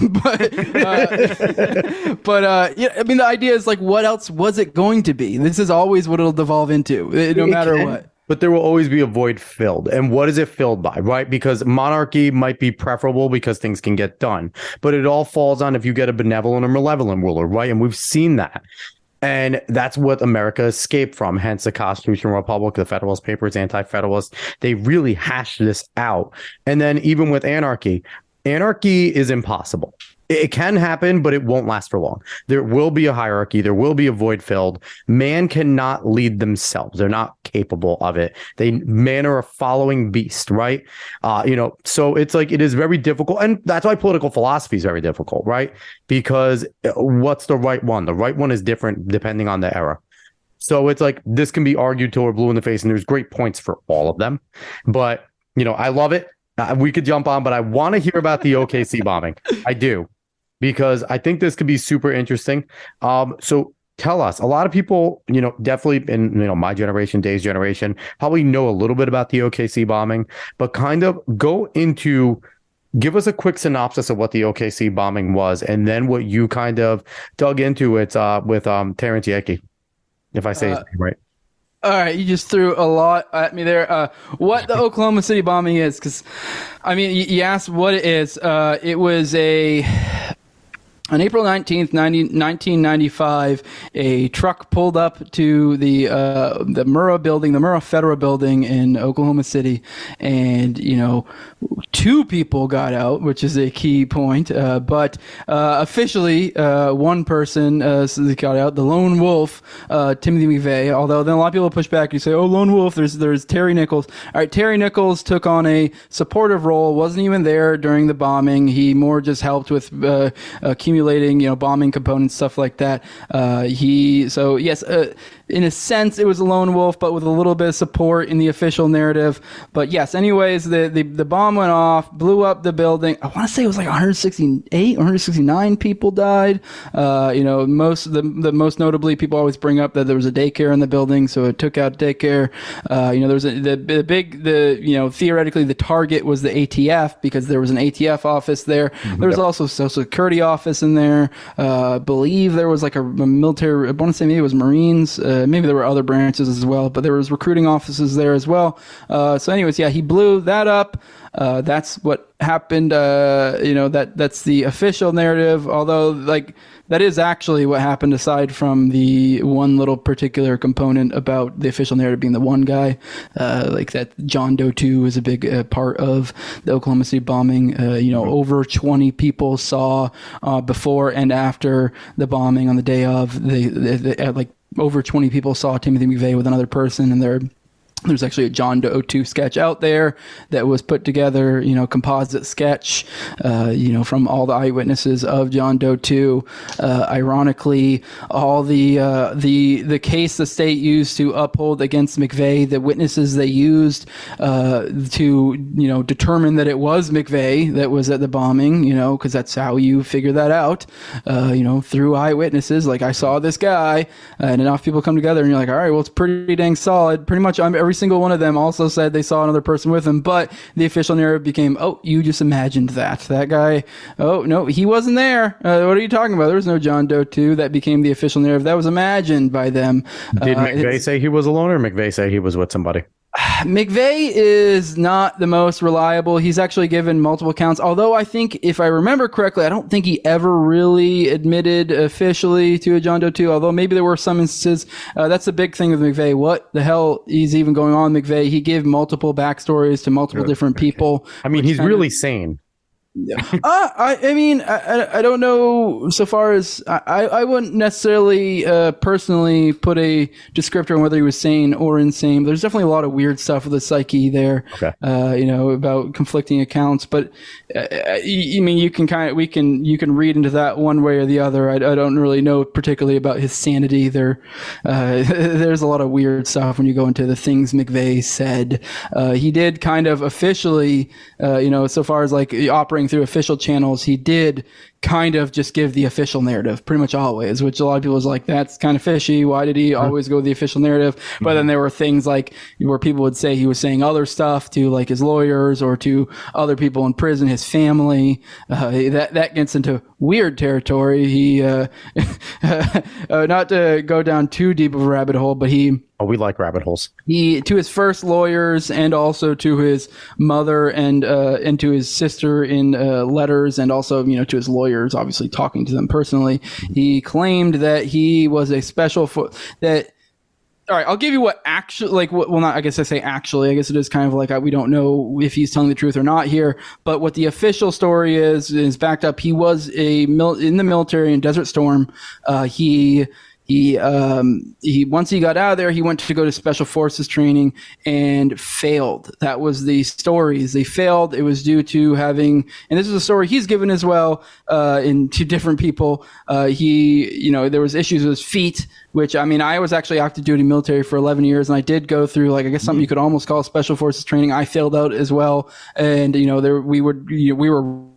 mean, the idea is like, what else was it going to be? This is always what it'll devolve into, no matter what. But there will always be a void filled. And what is it filled by, right? Because monarchy might be preferable because things can get done. But it all falls on if you get a benevolent or malevolent ruler, right? And we've seen that. And that's what America escaped from, hence the Constitutional Republic, the Federalist Papers, Anti-Federalist. They really hashed this out. And then even with anarchy is impossible. It can happen, but it won't last for long. There will be a hierarchy. There will be a void filled. Man cannot lead themselves. They're not capable of it. Man are a following beast, right? So it's like, it is very difficult. And that's why political philosophy is very difficult, right? Because what's the right one? The right one is different depending on the era. So it's like, this can be argued till we're blue in the face, and there's great points for all of them. But, I love it. We could jump on, but I want to hear about the OKC bombing. I do. Because I think this could be super interesting. So tell us, a lot of people, definitely in, my generation, Dave's generation, probably know a little bit about the OKC bombing, but kind of give us a quick synopsis of what the OKC bombing was, and then what you kind of dug into it with Terrence Yake, if I say his name right. All right, you just threw a lot at me there. What the Oklahoma City bombing is, because, I mean, you asked what it is. It was on April 19th, 1995, a truck pulled up to the Murrah building, the Murrah Federal building in Oklahoma City, and, 2 people got out, which is a key point. But officially, one person got out, the lone wolf, Timothy McVeigh. Although then a lot of people push back and say, "Oh, lone wolf." There's Terry Nichols. All right, Terry Nichols took on a supportive role. Wasn't even there during the bombing. He more just helped with communication simulating, bombing components, stuff like that. In a sense, it was a lone wolf, but with a little bit of support in the official narrative. But yes, anyways, the bomb went off, blew up the building. I want to say it was like 168 or 169 people died. Most notably, people always bring up that there was a daycare in the building, so it took out daycare. There was theoretically the target was the ATF because there was an ATF office there. Mm-hmm. There was also a Social Security office in there. Believe there was like a military. I want to say maybe it was Marines. Maybe there were other branches as well, but there was recruiting offices there as well. So anyways, he blew that up. That's what happened. That's the official narrative. Although, that is actually what happened, aside from the one little particular component about the official narrative being the one guy. That John Doe 2 is a big part of the Oklahoma City bombing. Over 20 people saw before and after the bombing on the day of. Over 20 people saw Timothy McVeigh with another person, and there's actually a John Doe 2 sketch out there that was put together, composite sketch, from all the eyewitnesses of John Doe 2. Ironically, all the case the state used to uphold against McVeigh, the witnesses they used to determine that it was McVeigh that was at the bombing, because that's how you figure that out, through eyewitnesses. Like, I saw this guy, and enough people come together, and you're like, all right, well, it's pretty dang solid. Pretty much every single one of them also said they saw another person with him, but the official narrative became, oh, you just imagined that guy. Oh, no, he wasn't there. What are you talking about? There was no John Doe 2. That became the official narrative. That was imagined by them. Did McVeigh say he was alone, or McVeigh say he was with somebody? McVeigh is not the most reliable. He's actually given multiple accounts, although I think, if I remember correctly, I don't think he ever really admitted officially to a John Doe 2, although maybe there were some instances. That's the big thing with McVeigh. What the hell is even going on with McVeigh? He gave multiple backstories to multiple different people. I mean, he's really sane. I don't know. So far as I wouldn't necessarily personally put a descriptor on whether he was sane or insane. There's definitely a lot of weird stuff with the psyche there. Okay. About conflicting accounts, but you can read into that one way or the other. I don't really know particularly about his sanity. There's a lot of weird stuff when you go into the things McVeigh said. He did kind of officially, so far as operating through official channels, he did kind of just give the official narrative pretty much always, which a lot of people was like, that's kind of fishy. Why did he always go with the official narrative? But then there were things where people would say he was saying other stuff to his lawyers or to other people in prison, his family. That gets into weird territory. He not to go down too deep of a rabbit hole, but we like rabbit holes. He, to his first lawyers and also to his mother and to his sister in letters, and also to his lawyers, obviously talking to them personally, he claimed that he was a special that. All right, I'll give you what actually, not, I guess I say actually, I guess it is kind of we don't know if he's telling the truth or not here, but what the official story is backed up. He was in the military in Desert Storm. He once he got out of there, he went to go to special forces training and failed. That was the stories. They failed. It was due to having, and this is a story he's given as well, to different people. There was issues with his feet, which, I was actually active duty military for 11 years, and I did go through, I guess something you could almost call special forces training. I failed out as well. And, we were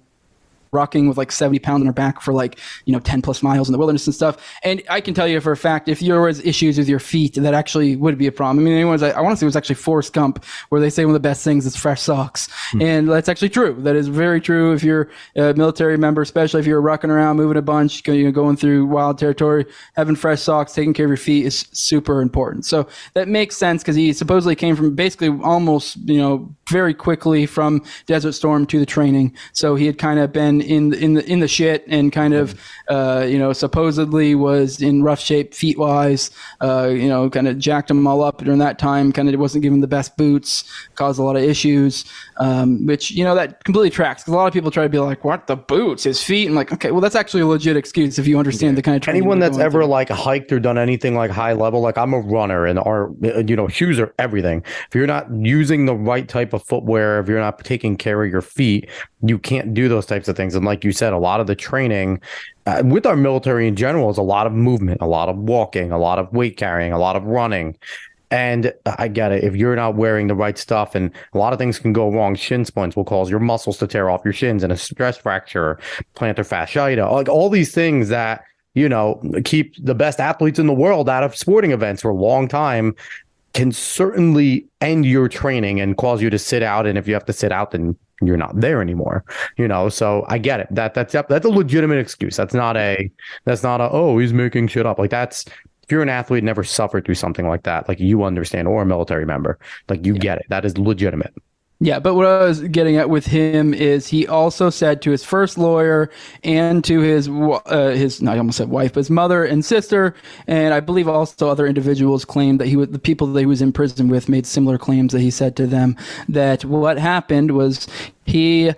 rocking with 70 pounds on our back for 10 plus miles in the wilderness and stuff. And I can tell you for a fact, if there was issues with your feet, that actually would be a problem. I want to say it was actually Forrest Gump, where they say one of the best things is fresh socks. And that's actually true. That is very true. If you're a military member, especially if you're rocking around, moving a bunch, going through wild territory, having fresh socks, taking care of your feet is super important. So that makes sense, because he supposedly came from basically almost, very quickly from Desert Storm to the training. So he had kind of been in the shit, and kind of supposedly was in rough shape feet wise. Kind of jacked them all up during that time. Kind of wasn't given the best boots, caused a lot of issues. Which that completely tracks, because a lot of people try to be like, what, the boots, his feet? And okay, well, that's actually a legit excuse if you understand the kind of training. Anyone that's ever hiked or done anything high level, I'm a runner, and our shoes are everything. If you're not using the right type of footwear, if you're not taking care of your feet, you can't do those types of things. things. And like you said, a lot of the training with our military in general is a lot of movement, a lot of walking, a lot of weight carrying, a lot of running. And I get it. If you're not wearing the right stuff, and a lot of things can go wrong, shin splints will cause your muscles to tear off your shins, and a stress fracture, plantar fasciitis, like all these things that, keep the best athletes in the world out of sporting events for a long time can certainly end your training and cause you to sit out. And if you have to sit out, then you're not there anymore, so I get it. That's a legitimate excuse. That's not a, oh, he's making shit up. Like if you're an athlete, never suffered through something like that, like you understand, or a military member, like you get it. That is legitimate. Yeah, but what I was getting at with him is he also said to his first lawyer and to his I almost said wife, but his mother and sister, and I believe also other individuals claimed that the people that he was in prison with made similar claims that he said to them, that what happened was he...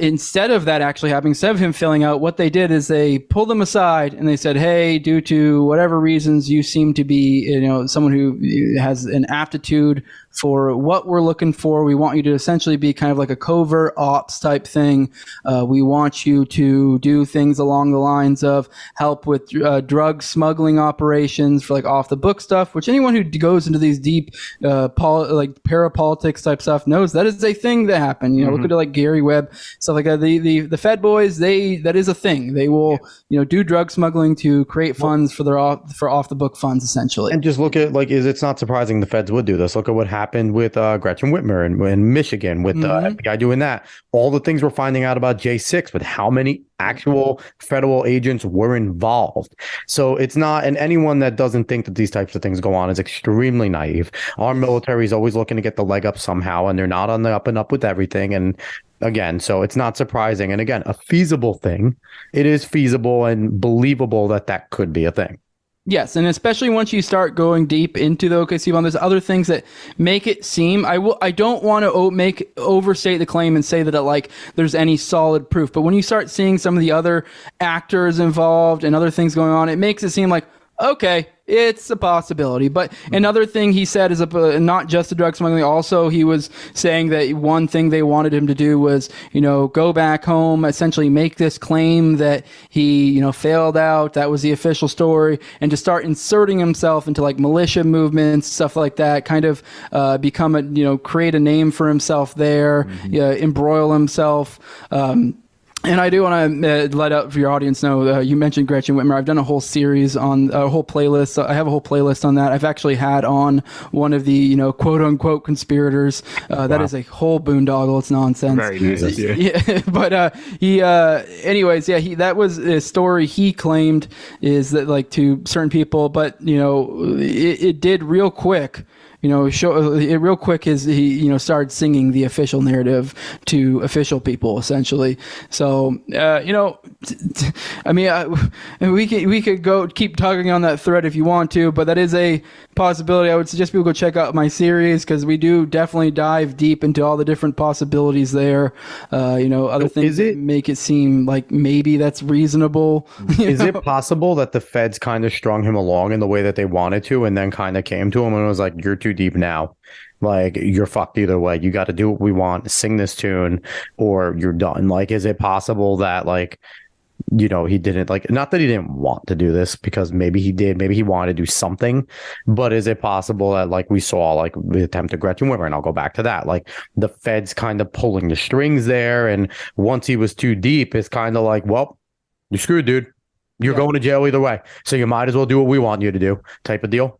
instead of that actually happening, instead of him filling out, what they did is they pulled him aside and they said, hey, due to whatever reasons, you seem to be, someone who has an aptitude for what we're looking for. We want you to essentially be kind of like a covert ops type thing. We want you to do things along the lines of help with drug smuggling operations for like off the book stuff, which anyone who goes into these deep parapolitics type stuff knows that is a thing that happened. Look at it like Gary Webb, stuff like that. The Fed boys, that is a thing. They will do drug smuggling to create funds for off the book funds essentially. And just look at it's not surprising the Feds would do this. Look at what happened with Gretchen Whitmer in Michigan with the guy doing that. All the things we're finding out about J6, but how many actual federal agents were involved. So it's not, and anyone that doesn't think that these types of things go on is extremely naive. Our military is always looking to get the leg up somehow, and they're not on the up and up with everything. And again, so it's not surprising. And again, a feasible thing. It is feasible and believable that could be a thing. Yes, and especially once you start going deep into the OKC bomb, there's other things that make it seem. I don't want to overstate the claim and say that there's any solid proof. But when you start seeing some of the other actors involved and other things going on, it makes it seem like, okay, it's a possibility. But another thing he said is not just the drug smuggling. Also, he was saying that one thing they wanted him to do was, go back home, essentially make this claim that he, failed out. That was the official story, and to start inserting himself into militia movements, stuff like that, kind of become create a name for himself there, embroil himself. And I do want to let out for your audience know, you mentioned Gretchen Whitmer. I've done a whole series on a whole playlist. I have a whole playlist on that. I've actually had on one of the, quote unquote conspirators. That is a whole boondoggle. It's nonsense. Very nice. Yeah. But that was a story he claimed is that to certain people, but it did real quick. Show it real quick is he, started singing the official narrative to official people essentially. So, we could go keep talking on that thread if you want to, but that is a possibility. I would suggest people go check out my series because we do definitely dive deep into all the different possibilities there. Other things that make it seem like maybe that's reasonable. Is it possible that the Feds kind of strung him along in the way that they wanted to, and then kind of came to him and was like, you're too deep now, you're fucked either way, you got to do what we want, sing this tune or you're done? Is it possible that he didn't not that he didn't want to do this, because maybe he did, maybe he wanted to do something, but is it possible that we saw the attempt at Gretchen Whitmer, and I'll go back to that, the Feds kind of pulling the strings there, and once he was too deep, it's kind of well, you're screwed, dude, you're going to jail either way, so you might as well do what we want you to do type of deal?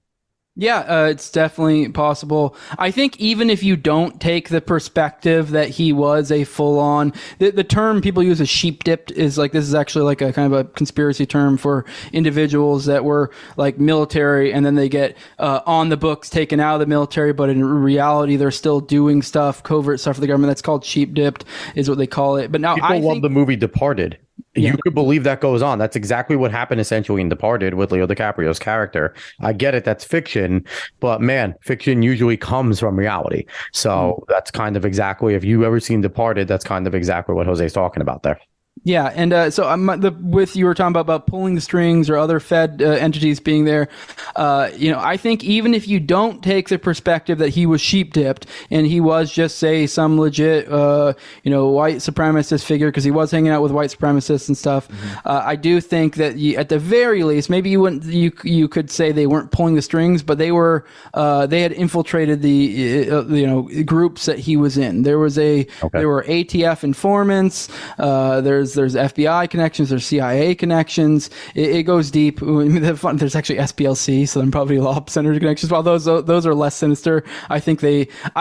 Yeah, it's definitely possible. I think even if you don't take the perspective that he was a full-on, the term people use as sheep-dipped is this is actually a kind of a conspiracy term for individuals that were military, and then they get on the books taken out of the military, but in reality they're still doing stuff, covert stuff for the government. That's called sheep-dipped is what they call it. But now people love the movie Departed. You could believe that goes on. That's exactly what happened essentially in Departed with Leo DiCaprio's character. I get it, that's fiction, but man, fiction usually comes from reality. So that's kind of exactly, if you've ever seen Departed, that's kind of exactly what Jose's talking about there. Yeah, and with you were talking about pulling the strings or other Fed entities being there. I think even if you don't take the perspective that he was sheep dipped and he was just say some legit white supremacist figure, because he was hanging out with white supremacists and stuff, I do think that at the very least, maybe you could say they weren't pulling the strings, but they had infiltrated the groups that he was in. There were ATF informants. There's FBI connections, there's CIA connections. It goes deep. There's actually SPLC, so then probably law center connections. While those are less sinister, I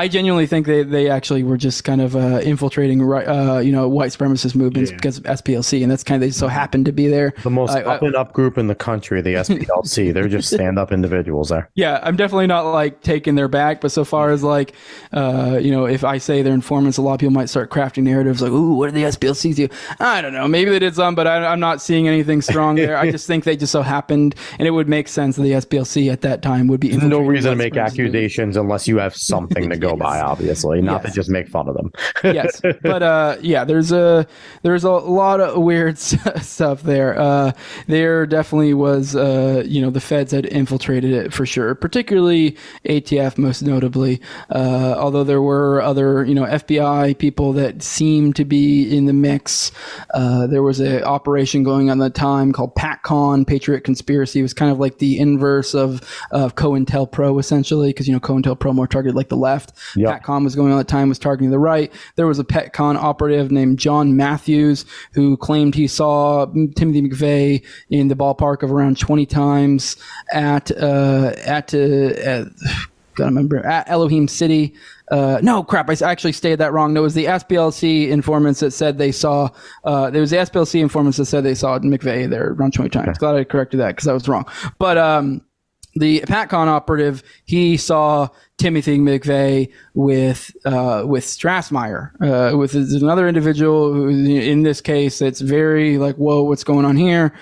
genuinely think they actually were just kind of infiltrating white supremacist movements because of SPLC, and that's kind of, they so happened to be there. The most up and up group in the country, the SPLC. They're just stand up individuals there. Yeah, I'm definitely not like taking their back, but so far as like if I say they're informants, a lot of people might start crafting narratives like, ooh, what did the SPLC do? I don't know. Maybe they did some, but I'm not seeing anything strong there. I just think they just so happened, and it would make sense that the SPLC at that time would be. There's no reason to make accusations unless you have something to go by, obviously, not to just make fun of them. Yes, but there's a lot of weird stuff there. There definitely was, the feds had infiltrated it for sure, particularly ATF most notably. Although there were other, FBI people that seemed to be in the mix. There was an operation going on at the time called PATCON, Patriot Conspiracy. It was kind of like the inverse of COINTELPRO, essentially, because, COINTELPRO more targeted like the left. Yep. PATCON was going on at the time, was targeting the right. There was a PATCON operative named John Matthews who claimed he saw Timothy McVeigh in the ballpark of around 20 times at Elohim City. No, crap. I actually stated that wrong. No, it was the SPLC informants that said they saw, there was the SPLC informants that said they saw McVeigh there around 20 times. Glad I corrected that because that was wrong. But, the PATCON operative, he saw Timothy McVeigh with Strassmeyer, with another individual who, in this case, it's very like, whoa, what's going on here?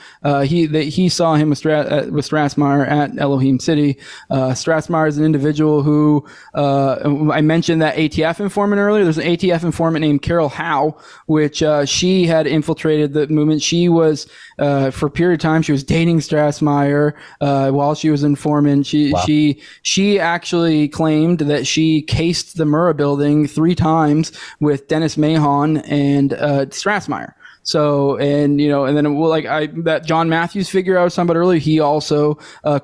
He saw him with Strassmeyer at Elohim City. Strassmeyer is an individual who, I mentioned that ATF informant earlier. There's an ATF informant named Carol Howe, which she had infiltrated the movement. She was, for a period of time, she was dating Strassmeyer while she was informant. She actually claimed that she cased the Murrah building 3 times with Dennis Mahon and Strassmeyer. So, and then that John Matthews figure I was talking about earlier, he also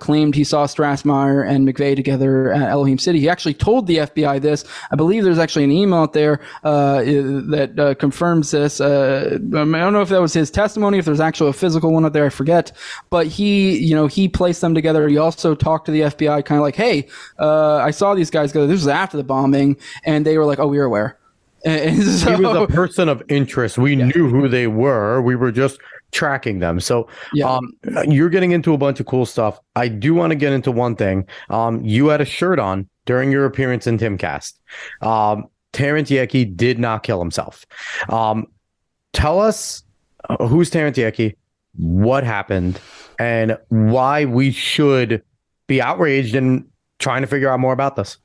claimed he saw Strassmeyer and McVeigh together at Elohim City. He actually told the FBI this. I believe there's actually an email out there that confirms this. I don't know if that was his testimony, if there's actually a physical one out there, I forget. But he placed them together. He also talked to the FBI kind of like, hey, I saw these guys go, this was after the bombing, and they were like, oh, we were aware. So, he was a person of interest. We knew who they were. We were just tracking them. So you're getting into a bunch of cool stuff. I do want to get into one thing. You had a shirt on during your appearance in Timcast. Terrence Yecke did not kill himself. Tell us who's Terrence Yecke, what happened, and why we should be outraged and trying to figure out more about this.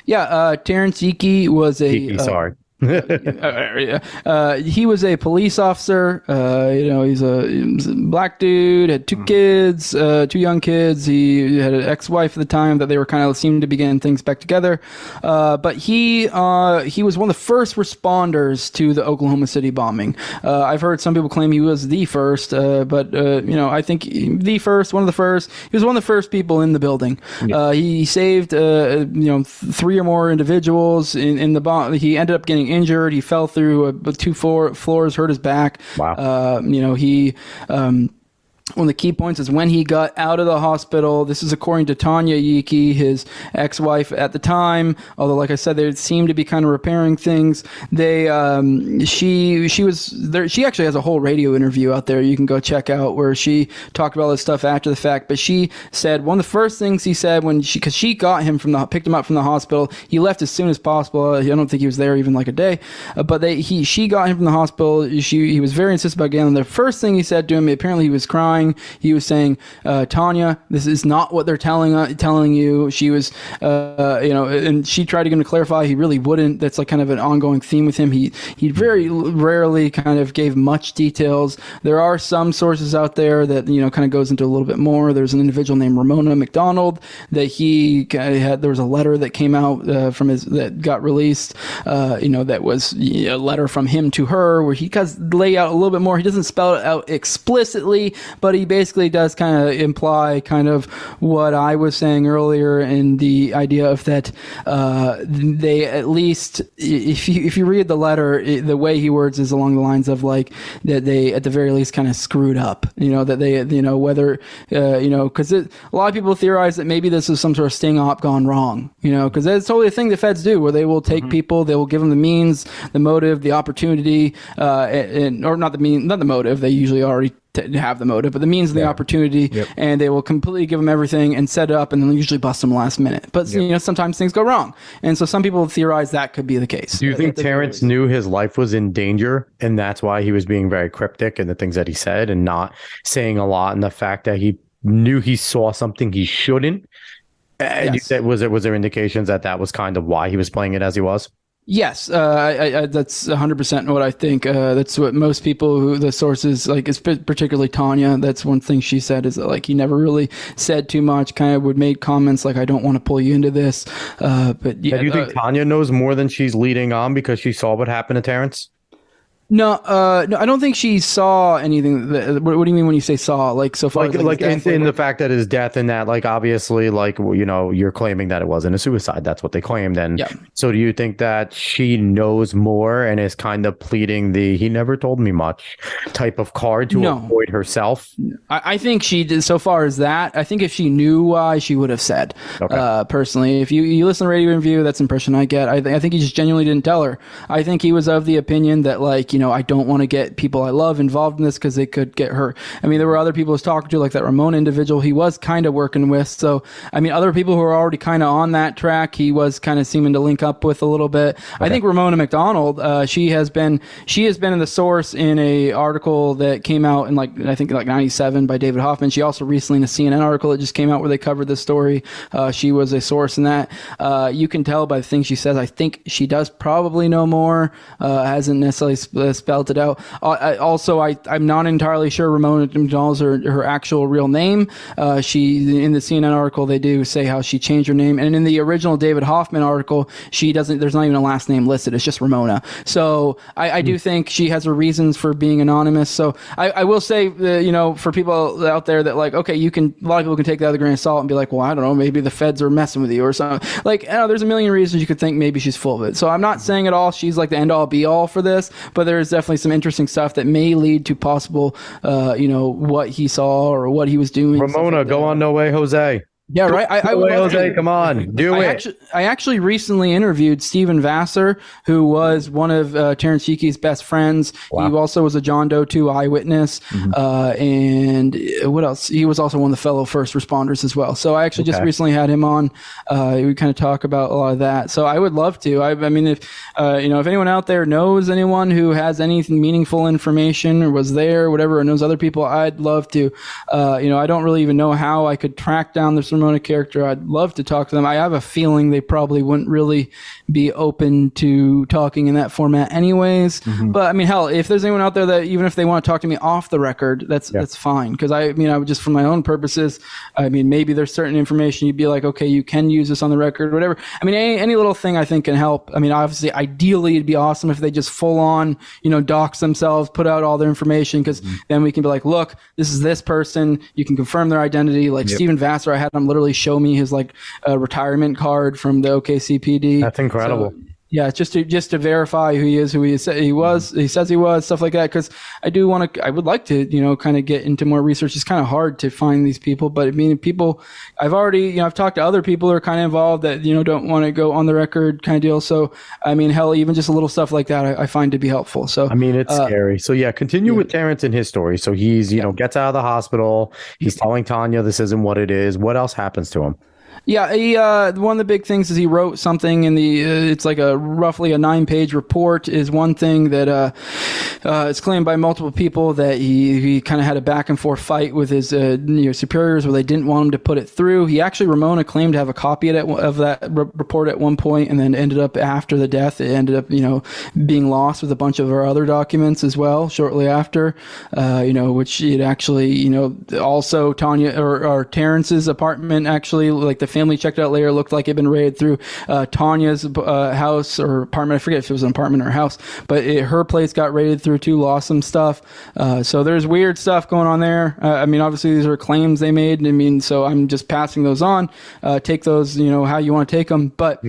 Yeah, Terrence Yecke was sorry. He was a police officer. He's a black dude, had 2 kids, 2 young kids. He had an ex-wife at the time that they were kind of seemed to be getting things back together. But he was one of the first responders to the Oklahoma City bombing. I've heard some people claim he was the first, but I think the first, one of the first. He was one of the first people in the building. Yeah. He saved 3 or more individuals in the bomb. He ended up getting injured. He fell through 2 floors, hurt his back. Wow. One of the key points is when he got out of the hospital. This is according to Tanya Yecke, his ex-wife at the time. Although, like I said, they seemed to be kind of repairing things. She was there. She actually has a whole radio interview out there you can go check out where she talked about all this stuff after the fact. But she said one of the first things he said because she got him picked him up from the hospital. He left as soon as possible. I don't think he was there even like a day. But she got him from the hospital. He was very insistent about getting him. The first thing he said to him, apparently he was crying. clarifying. He was saying, Tanya, this is not what they're telling you. She was, and she tried to get him to clarify. He really wouldn't. That's like kind of an ongoing theme with him. He very rarely kind of gave much details. There are some sources out there that, kind of goes into a little bit more. There's an individual named Ramona McDonald that he had. There was a letter that came out that got released. That was a letter from him to her, where he does lay out a little bit more. He doesn't spell it out explicitly, but he basically does kind of imply kind of what I was saying earlier, in the idea of that they, at least if you read the letter, the way he words is along the lines of like that they at the very least kind of screwed up. That they whether because a lot of people theorize that maybe this is some sort of sting op gone wrong. Because that's totally a thing the feds do, where they will take people, they will give them the means, the motive, the opportunity, or not the motive. They usually already have the motive, but the means and the opportunity, and they will completely give them everything and set it up, and then usually bust them last minute. But sometimes things go wrong, and so some people theorize that could be the case. Do you think Terrence knew his life was in danger, and that's why he was being very cryptic in the things that he said and not saying a lot, and the fact that he knew he saw something he shouldn't? And you said, was there indications that was kind of why he was playing it as he was? Yes, that's 100% what I think. That's what most people the sources, like, particularly Tanya, that's one thing she said, is that, like, he never really said too much, kind of would make comments like, I don't want to pull you into this. But yeah. Do you think Tanya knows more than she's leading on because she saw what happened to Terrence? No, I don't think she saw anything. What do you mean when you say saw? Like, so far, like in the fact that his death, and that, like, obviously, like, you're claiming that it wasn't a suicide. That's what they claimed. And so do you think that she knows more and is kind of pleading the "he never told me much" type of card to avoid herself? I think she did. So far as that, I think if she knew why, she would have said. Okay. Personally, if you listen to Radio Review, that's the impression I get. I think he just genuinely didn't tell her. I think he was of the opinion that, like, I don't want to get people I love involved in this because they could get hurt. I mean, there were other people I was talking to, like that Ramona individual he was kind of working with. So, I mean, other people who are already kind of on that track, he was kind of seeming to link up with a little bit. Okay. I think Ramona McDonald, she has been in the source in a article that came out in, like, I think like 97 by David Hoffman. She also recently in a CNN article that just came out where they covered this story. She was a source in that. You can tell by the things she says. I think she does probably know more. Hasn't necessarily spelled it out. I'm not entirely sure Ramona McDonald's her actual real name. She, in the CNN article, they do say how she changed her name, and in the original David Hoffman article, she doesn't. There's not even a last name listed. It's just Ramona. So I do think she has her reasons for being anonymous. So I will say, for people out there that, like, okay, a lot of people can take that with a grain of salt and be like, well, I don't know, maybe the feds are messing with you or something. Like, there's a million reasons you could think maybe she's full of it. So I'm not saying at all she's like the end all be all for this, but there's definitely some interesting stuff that may lead to possible, what he saw or what he was doing. Ramona, go on, no way, Jose. Yeah, right. I would love Jose, come on, do it. I actually recently interviewed Stephen Vassar, who was one of Terrence Hickey's best friends. Wow. He also was a John Doe 2 eyewitness, and what else? He was also one of the fellow first responders as well. So I actually just recently had him on. We kind of talk about a lot of that. So I would love to. I mean, if if anyone out there knows anyone who has any meaningful information or was there, whatever, or knows other people, I'd love to. I don't really even know how I could track down this Ramona character. I'd love to talk to them. I have a feeling they probably wouldn't really be open to talking in that format anyways. But I mean, hell, if there's anyone out there that, even if they want to talk to me off the record, that's fine. Because I would just, for my own purposes, I mean, maybe there's certain information you'd be like, okay, you can use this on the record or whatever. I mean, any little thing I think can help. I mean, obviously, ideally, it'd be awesome if they just full on, dox themselves, put out all their information, because then we can be like, look, this is this person. You can confirm their identity. Like Stephen Vassar, I had him literally show me his retirement card from the OKCPD. That's incredible. So, yeah, just to verify who he is, he says he was, stuff like that. Because I would like to, kind of get into more research. It's kind of hard to find these people, but I mean, people, I've talked to other people who are kind of involved that, don't want to go on the record kind of deal. So, I mean, hell, even just a little stuff like that, I find to be helpful. So, I mean, it's scary. So yeah, continue with Terrence and his story. So he's, gets out of the hospital. He's telling Tanya this isn't what it is. What else happens to him? Yeah, one of the big things is he wrote something in the. It's like a roughly a 9-page report. Is one thing that it's claimed by multiple people that he kind of had a back and forth fight with his superiors where they didn't want him to put it through. He actually Ramona claimed to have a copy of that report at one point, and then ended up after the death, it ended up being lost with a bunch of our other documents as well shortly after. Which it actually also Tanya or Terrence's apartment actually, like the family checked out later, looked like it had been raided through Tanya's house or apartment. I forget if it was an apartment or a house, but her place got raided through too, lost some stuff. So there's weird stuff going on there. Obviously these are claims they made. So I'm just passing those on. Take those, how you want to take them. But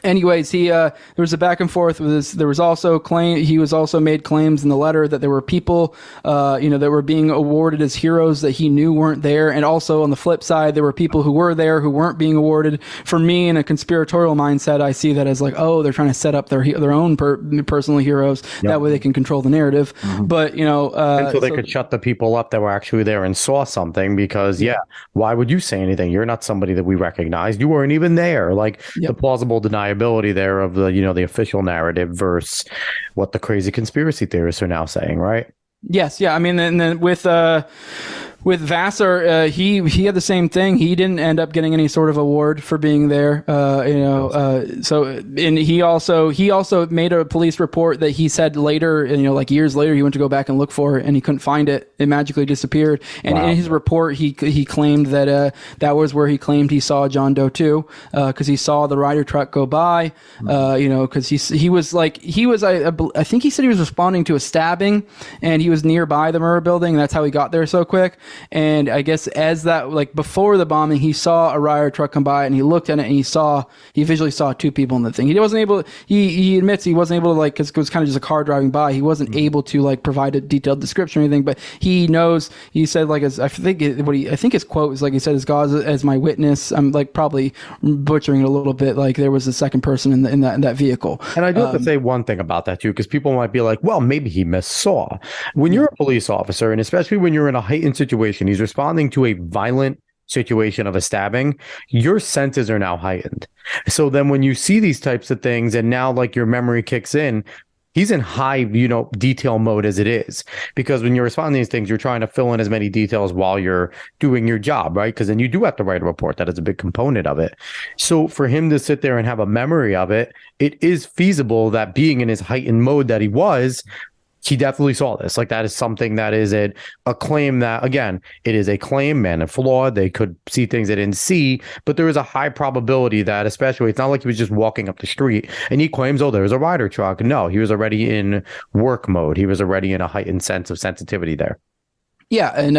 anyways, there was a back and forth with this. There was also he was also made claims in the letter that there were people, that were being awarded as heroes that he knew weren't there. And also on the flip side, there were people who were there who weren't being awarded. For me, in a conspiratorial mindset, I see that as like, oh, they're trying to set up their own personal heroes. Yep. That way they can control the narrative. Mm-hmm. But, until they could shut the people up that were actually there and saw something, because why would you say anything? You're not somebody that we recognize. You weren't even there. Like the plausible deniability there of the official narrative versus what the crazy conspiracy theorists are now saying, right? Yes, yeah. And then with Vassar, he had the same thing. He didn't end up getting any sort of award for being there. And he also made a police report that he said later, like years later, he went to go back and look for it and he couldn't find it. It magically disappeared. And in his report, he claimed that that was where he claimed he saw John Doe 2, because he saw the Ryder truck go by. Because I think he said he was responding to a stabbing and he was nearby the murder building. And that's how he got there so quick. And I guess as that, like before the bombing, he saw a Ryder truck come by and he looked at it and he visually saw two people in the thing. He wasn't able, he admits he wasn't able to, like, cause it was kind of just a car driving by. He wasn't able to like provide a detailed description or anything, but he knows, he said like, I think his quote was like, he said, as God as my witness. I'm like probably butchering it a little bit. Like there was a second person in that vehicle. And I do have to say one thing about that too, because people might be like, well, maybe he missaw. When you're a police officer, and especially when you're in a heightened situation, he's responding to a violent situation of a stabbing, your senses are now heightened. So then when you see these types of things and now like your memory kicks in, he's in high, detail mode as it is, because when you're responding to these things, you're trying to fill in as many details while you're doing your job, right? Because then you do have to write a report. That is a big component of it. So for him to sit there and have a memory of it, it is feasible that being in his heightened mode that he definitely saw this. Like that is something that is a claim that, again, it is a claim, man, and flawed. They could see things they didn't see, but there is a high probability that, especially, it's not like he was just walking up the street and he claims, oh, there's a Ryder truck. No, he was already in work mode. He was already in a heightened sense of sensitivity there. Yeah, and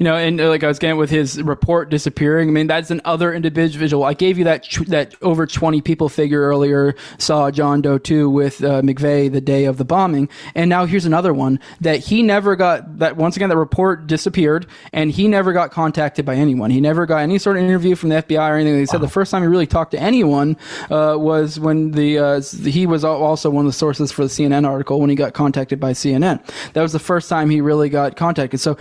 like I was getting with his report disappearing. I mean, that's another individual. I gave you that over 20 people figure earlier. Saw John Doe 2 with McVeigh the day of the bombing, and now here's another one that he never got. That once again, the report disappeared, and he never got contacted by anyone. He never got any sort of interview from the FBI or anything. They said the first time he really talked to anyone was when he was also one of the sources for the CNN article when he got contacted by CNN. That was the first time he really got contacted. So,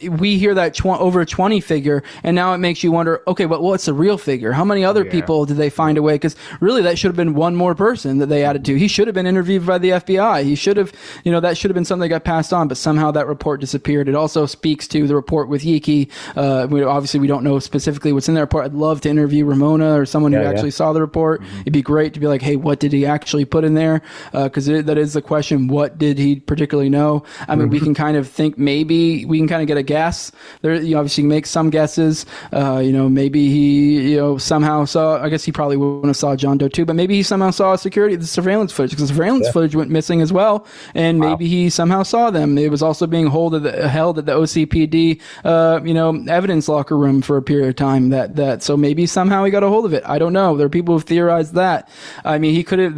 we hear that over 20 figure, and now it makes you wonder, okay, but what's the real figure? How many other people did they find a way? Because really, that should have been one more person that they added to. He should have been interviewed by the FBI. He should have, that should have been something that got passed on, but somehow that report disappeared. It also speaks to the report with Yiki. Obviously, we don't know specifically what's in that report. I'd love to interview Ramona or someone who actually saw the report. Mm-hmm. It'd be great to be like, hey, what did he actually put in there? Because that is the question. What did he particularly know? I mean, we can kind of think maybe we can kind of get a guess. There, obviously make some guesses. Maybe he, somehow saw. I guess he probably wouldn't have saw John Doe 2, but maybe he somehow saw the surveillance footage, because the surveillance footage went missing as well, and maybe he somehow saw them. It was also being held at the OCPD, evidence locker room for a period of time. So maybe somehow he got a hold of it. I don't know. There are people who've theorized that. I mean, he could have.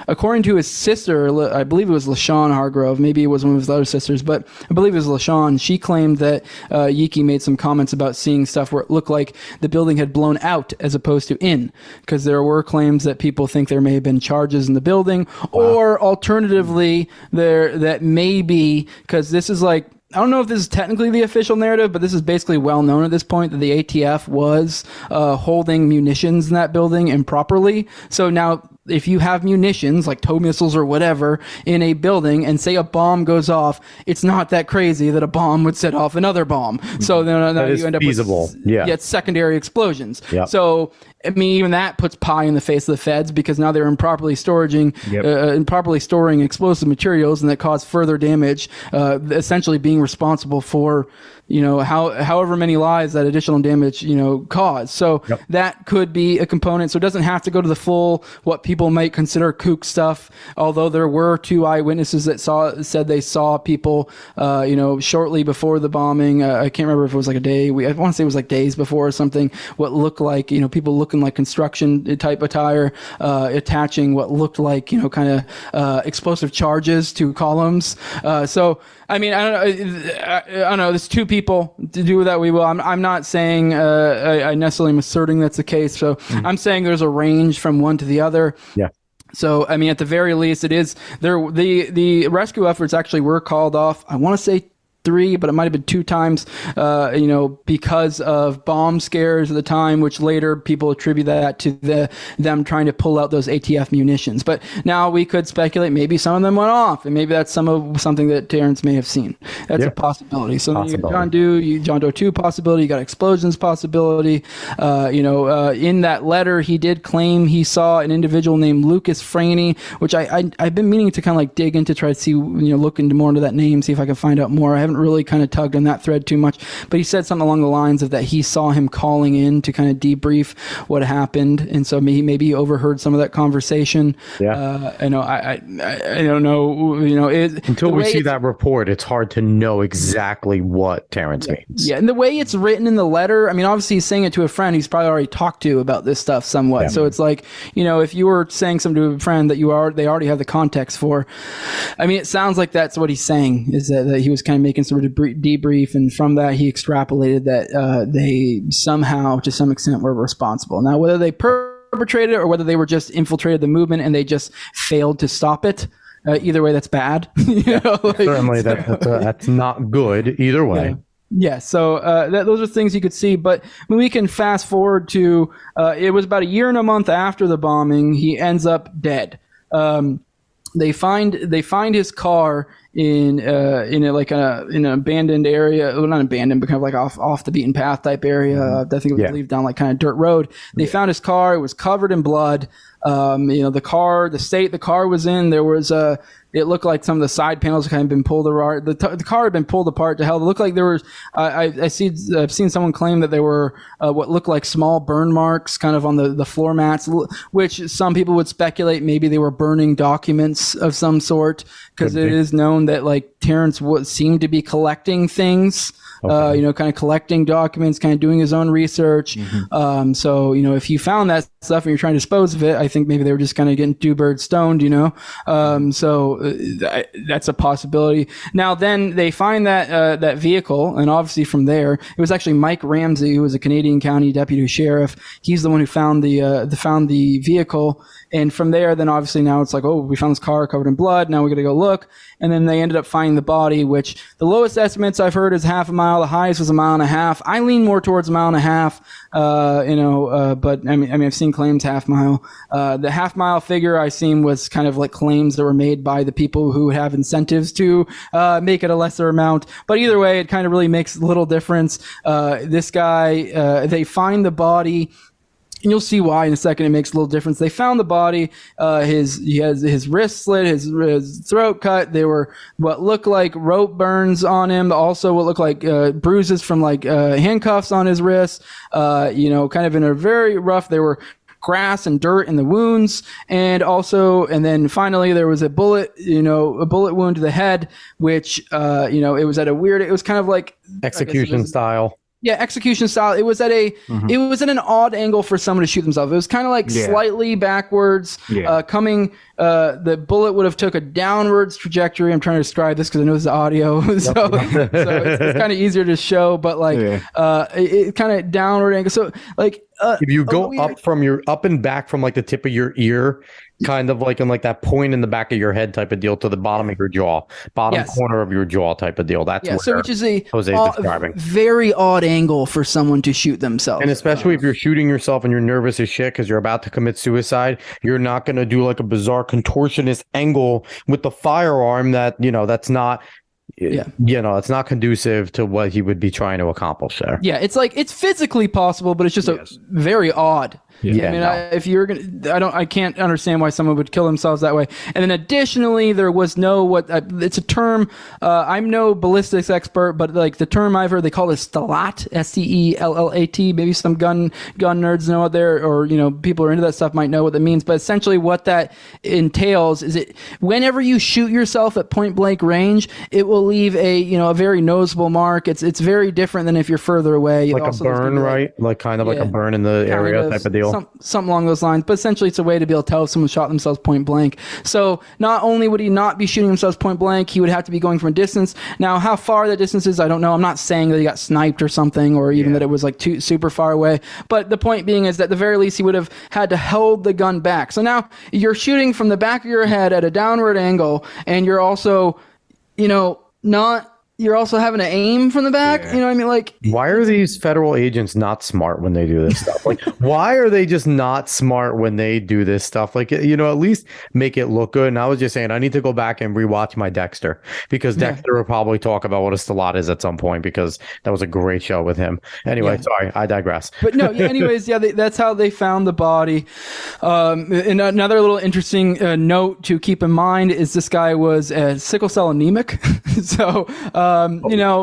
According to his sister, I believe it was LaShawn Hargrove. Maybe it was one of his other sisters, but I believe it was LaShawn. She claimed that Yiki made some comments about seeing stuff where it looked like the building had blown out as opposed to in, because there were claims that people think there may have been charges in the building, or alternatively, that maybe, because this is like, I don't know if this is technically the official narrative, but this is basically well known at this point that the ATF was holding munitions in that building improperly. So now, if you have munitions like tow missiles or whatever in a building and say a bomb goes off, it's not that crazy that a bomb would set off another bomb. So then you end up feasible. with secondary explosions. Yep. So I mean, even that puts pie in the face of the feds because now they're improperly storing explosive materials, and that cause further damage, essentially being responsible for, however many lives that additional damage, cause. So that could be a component. So it doesn't have to go to the full, what people might consider kook stuff. Although there were 2 eyewitnesses that said they saw people, shortly before the bombing. I can't remember if it was like a day. I want to say it was like days before or something. What looked like, people looking like construction type attire, attaching what looked like, kind of explosive charges to columns. So, I mean, I don't know. There's 2 people to do with that. We will. I'm not saying I necessarily am asserting that's the case. So I'm saying there's a range from one to the other. Yeah. So, I mean, at the very least, it is there. The rescue efforts actually were called off. I want to say 3, but it might have been 2 times, because of bomb scares at the time, which later people attribute that to them trying to pull out those ATF munitions. But now we could speculate maybe some of them went off, and maybe that's something that Terrence may have seen. That's a possibility. So you got John Doe 2 possibility, you got explosions possibility. In that letter, he did claim he saw an individual named Lucas Franey, which I've been meaning to kind of like dig into, try to see, look into more into that name, see if I can find out more. I haven't really kind of tugged on that thread too much, but he said something along the lines of that he saw him calling in to kind of debrief what happened, and so maybe he overheard some of that conversation. I don't know. Until we see that report, it's hard to know exactly what Terrence means. Yeah, and the way it's written in the letter, I mean, obviously he's saying it to a friend he's probably already talked to about this stuff somewhat. Yeah. So it's like, if you were saying something to a friend that they already have the context for, I mean, it sounds like that's what he's saying, is that he was kind of making sort of debrief, and from that he extrapolated that they somehow, to some extent, were responsible. Now, whether they perpetrated it or whether they were just infiltrated the movement and they just failed to stop it, either way, that's bad. Certainly, that's not good either way. Yeah, so those are things you could see, but we can fast forward to it was about a year and a month after the bombing. He ends up dead. They find his car in an abandoned area, well, not abandoned, but kind of like off the beaten path type area. I think it was believed down like kind of dirt road. They found his car. It was covered in blood. The state the car was in, there was it looked like some of the side panels had kind of been pulled apart. The car had been pulled apart to hell. It looked like there was, I've seen someone claim that there were what looked like small burn marks kind of on the floor mats, which some people would speculate maybe they were burning documents of some sort, because it is known that like Terrence seemed to be collecting things. Kind of collecting documents, kind of doing his own research. So, if you found that stuff and you're trying to dispose of it, I think maybe they were just kind of getting 2 birds stoned, that's a possibility. Now, then they find that vehicle, and obviously from there, it was actually Mike Ramsey, who was a Canadian County Deputy Sheriff. He's the one who found the vehicle. And from there, then obviously now it's like, oh, we found this car covered in blood. Now we got to go look. And then they ended up finding the body, which the lowest estimates I've heard is half a mile. The highest was a mile and a half. I lean more towards a mile and a half, but I mean, I've seen claims half mile. The half mile figure I seen was kind of like claims that were made by the people who have incentives to make it a lesser amount. But either way, it kind of really makes little difference. This guy, they find the body. And you'll see why in a second. It makes a little difference. They found the body. He has his wrist slit, his throat cut. There were what looked like rope burns on him. Also, what looked like bruises from like handcuffs on his wrist. Kind of in a very rough. There were grass and dirt in the wounds, and then finally there was a bullet wound to the head, which it was at a weird. It was kind of like execution style. Yeah, execution style. It was at an odd angle for someone to shoot themselves. It was kind of like slightly backwards, coming. The bullet would have took a downwards trajectory. I'm trying to describe this because I know this is audio, so it's kind of easier to show. But like, it kind of downward angle. So like, if you go up and back from like the tip of your ear, kind of like in like that point in the back of your head type of deal to the bottom of your jaw, bottom corner of your jaw type of deal. That's so which is a Jose's describing. Very odd angle for someone to shoot themselves. And especially if you're shooting yourself and you're nervous as shit because you're about to commit suicide, you're not going to do like a bizarre contortionist angle with the firearm that, that's not, it's not conducive to what he would be trying to accomplish there. Yeah, it's like it's physically possible, but it's just a very odd. Yeah, I mean, if you're gonna, I can't understand why someone would kill themselves that way. And then additionally, there was it's a term. I'm no ballistics expert, but like the term I've heard, they call it stellat, STELLAT. Maybe some gun nerds know out there, or people who are into that stuff might know what that means. But essentially, what that entails is whenever you shoot yourself at point blank range, it will leave a very noticeable mark. It's very different than if you're further away. Like a burn, right? Like kind of like a burn in the area type of deal. Something along those lines, but essentially it's a way to be able to tell if someone shot themselves point blank. So not only would he not be shooting themselves point blank, he would have to be going from a distance. Now, how far that distance is, I don't know. I'm not saying that he got sniped or something, or even that it was like super far away. But the point being is that at the very least he would have had to hold the gun back. So now you're shooting from the back of your head at a downward angle, and you're also, you're also having to aim from the back. You know what I mean? Like, why are these federal agents not smart when they do this stuff? Like, why are they just not smart when they do this stuff? Like, at least make it look good. And I was just saying, I need to go back and rewatch my Dexter, because Dexter will probably talk about what a stellat is at some point, because that was a great show with him. Anyway, sorry, I digress. But no, anyways, that's how they found the body. And another little interesting note to keep in mind is this guy was sickle cell anemic. So,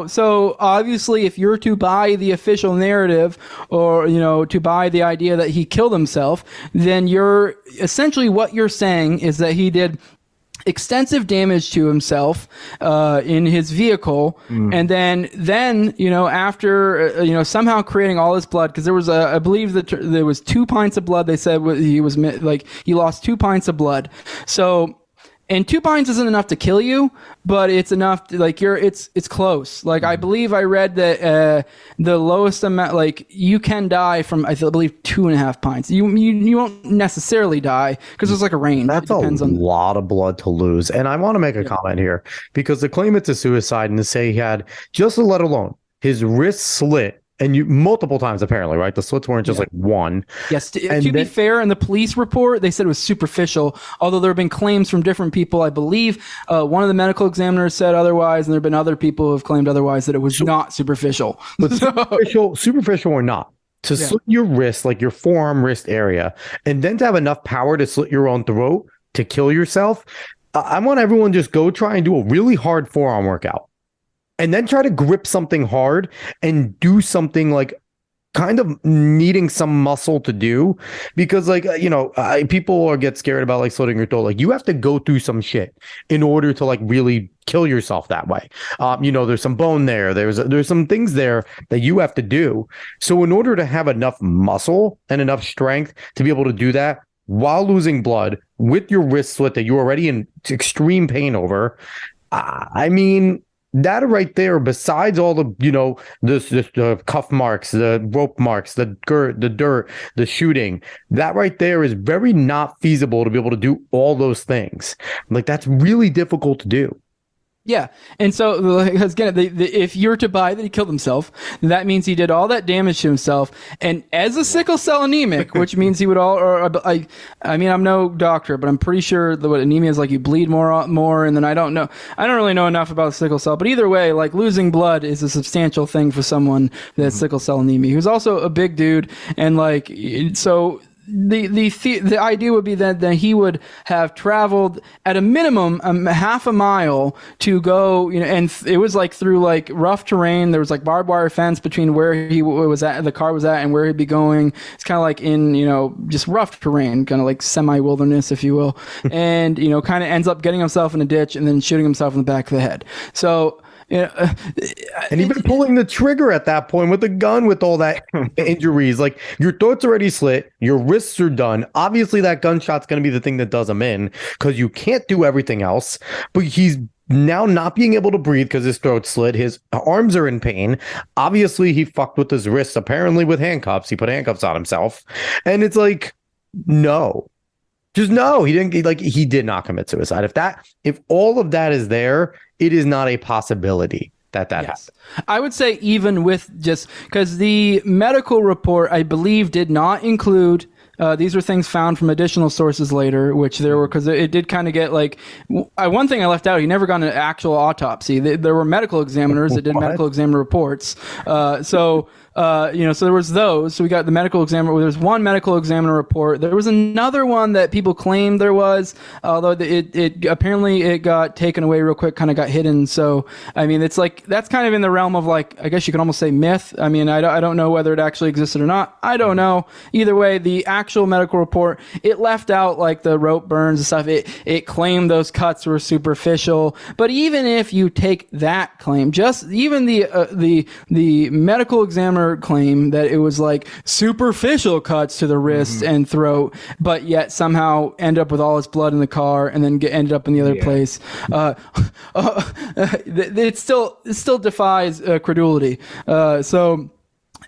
so obviously if you're to buy the official narrative, or, to buy the idea that he killed himself, then you're essentially, what you're saying is that he did extensive damage to himself in his vehicle, and then after somehow creating all this blood, because there was I believe that there was 2 pints of blood. They said he lost 2 pints of blood. So. And 2 pints isn't enough to kill you, but it's enough to, it's close. Like, I believe I read that the lowest amount, you can die from, I believe, 2.5 pints. You won't necessarily die, because there's like a range. That's a lot of blood to lose. And I want to make a comment here, because the claim it's a suicide, and to say he had, just let alone his wrist slit, and multiple times apparently, right? The slits weren't just like one. Yes. To be fair, in the police report, they said it was superficial, although there have been claims from different people. I believe one of the medical examiners said otherwise, and there have been other people who have claimed otherwise, that it was not superficial. But superficial or not, to slit your wrist, like your forearm wrist area, and then to have enough power to slit your own throat to kill yourself, I want everyone just go try and do a really hard forearm workout. And then try to grip something hard and do something like kind of needing some muscle to do, because people get scared about like slitting your throat. Like, you have to go through some shit in order to like really kill yourself that way. There's some bone there. There's some things there that you have to do. So in order to have enough muscle and enough strength to be able to do that while losing blood with your wrist slit that you're already in extreme pain over, I mean, that right there, besides all the, the cuff marks, the rope marks, the dirt, the shooting, that right there is very not feasible to be able to do all those things. Like, that's really difficult to do. Yeah, and so again, if you're to buy that he killed himself, that means he did all that damage to himself, and as a sickle cell anemic, which means he would I mean, I'm no doctor, but I'm pretty sure that what anemia is, like, you bleed more, and then I don't really know enough about sickle cell, but either way, like, losing blood is a substantial thing for someone that's sickle cell anemia. He was also a big dude, and so. The idea would be that he would have traveled at a minimum half a mile to go, and it was like through like rough terrain. There was like barbed wire fence between where he was at, the car was at, and where he'd be going. It's kind of like in, just rough terrain, kind of like semi-wilderness, if you will. And, kind of ends up getting himself in a ditch and then shooting himself in the back of the head. So, And even pulling the trigger at that point with the gun, with all that injuries, like your throat's already slit, your wrists are done. Obviously, that gunshot's going to be the thing that does him in because you can't do everything else. But he's now not being able to breathe because his throat's slit. His arms are in pain. Obviously, he fucked with his wrists, apparently with handcuffs. He put handcuffs on himself. And it's like, no. Just no, he did not commit suicide. If all of that is there, it is not a possibility that yes. happened. I would say even with just because the medical report, I believe, did not include. These were things found from additional sources later, which there were, because it did kind of get like, one thing I left out, he never got an actual autopsy. There were medical examiners that did medical examiner reports. So there was those. So we got the medical examiner. There's one medical examiner report. There was another one that people claimed there was, although it apparently it got taken away real quick, kind of got hidden. So, I mean, it's like, that's kind of in the realm of like, I guess you could almost say myth. I mean, I don't know whether it actually existed or not. I don't know. Either way, the actual medical report, it left out like the rope burns and stuff. It claimed those cuts were superficial. But even if you take that claim, just even the medical examiner claim that it was like superficial cuts to the wrist and throat, but yet somehow end up with all his blood in the car and then ended up in the other place. It still defies credulity.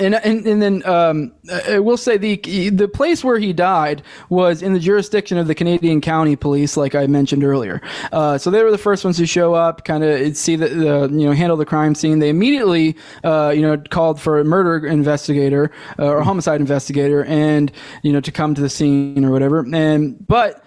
And then I will say the place where he died was in the jurisdiction of the Canadian County Police, like I mentioned earlier. So they were the first ones to show up, kind of see handle the crime scene. They immediately called for a murder investigator or homicide investigator, and to come to the scene or whatever. But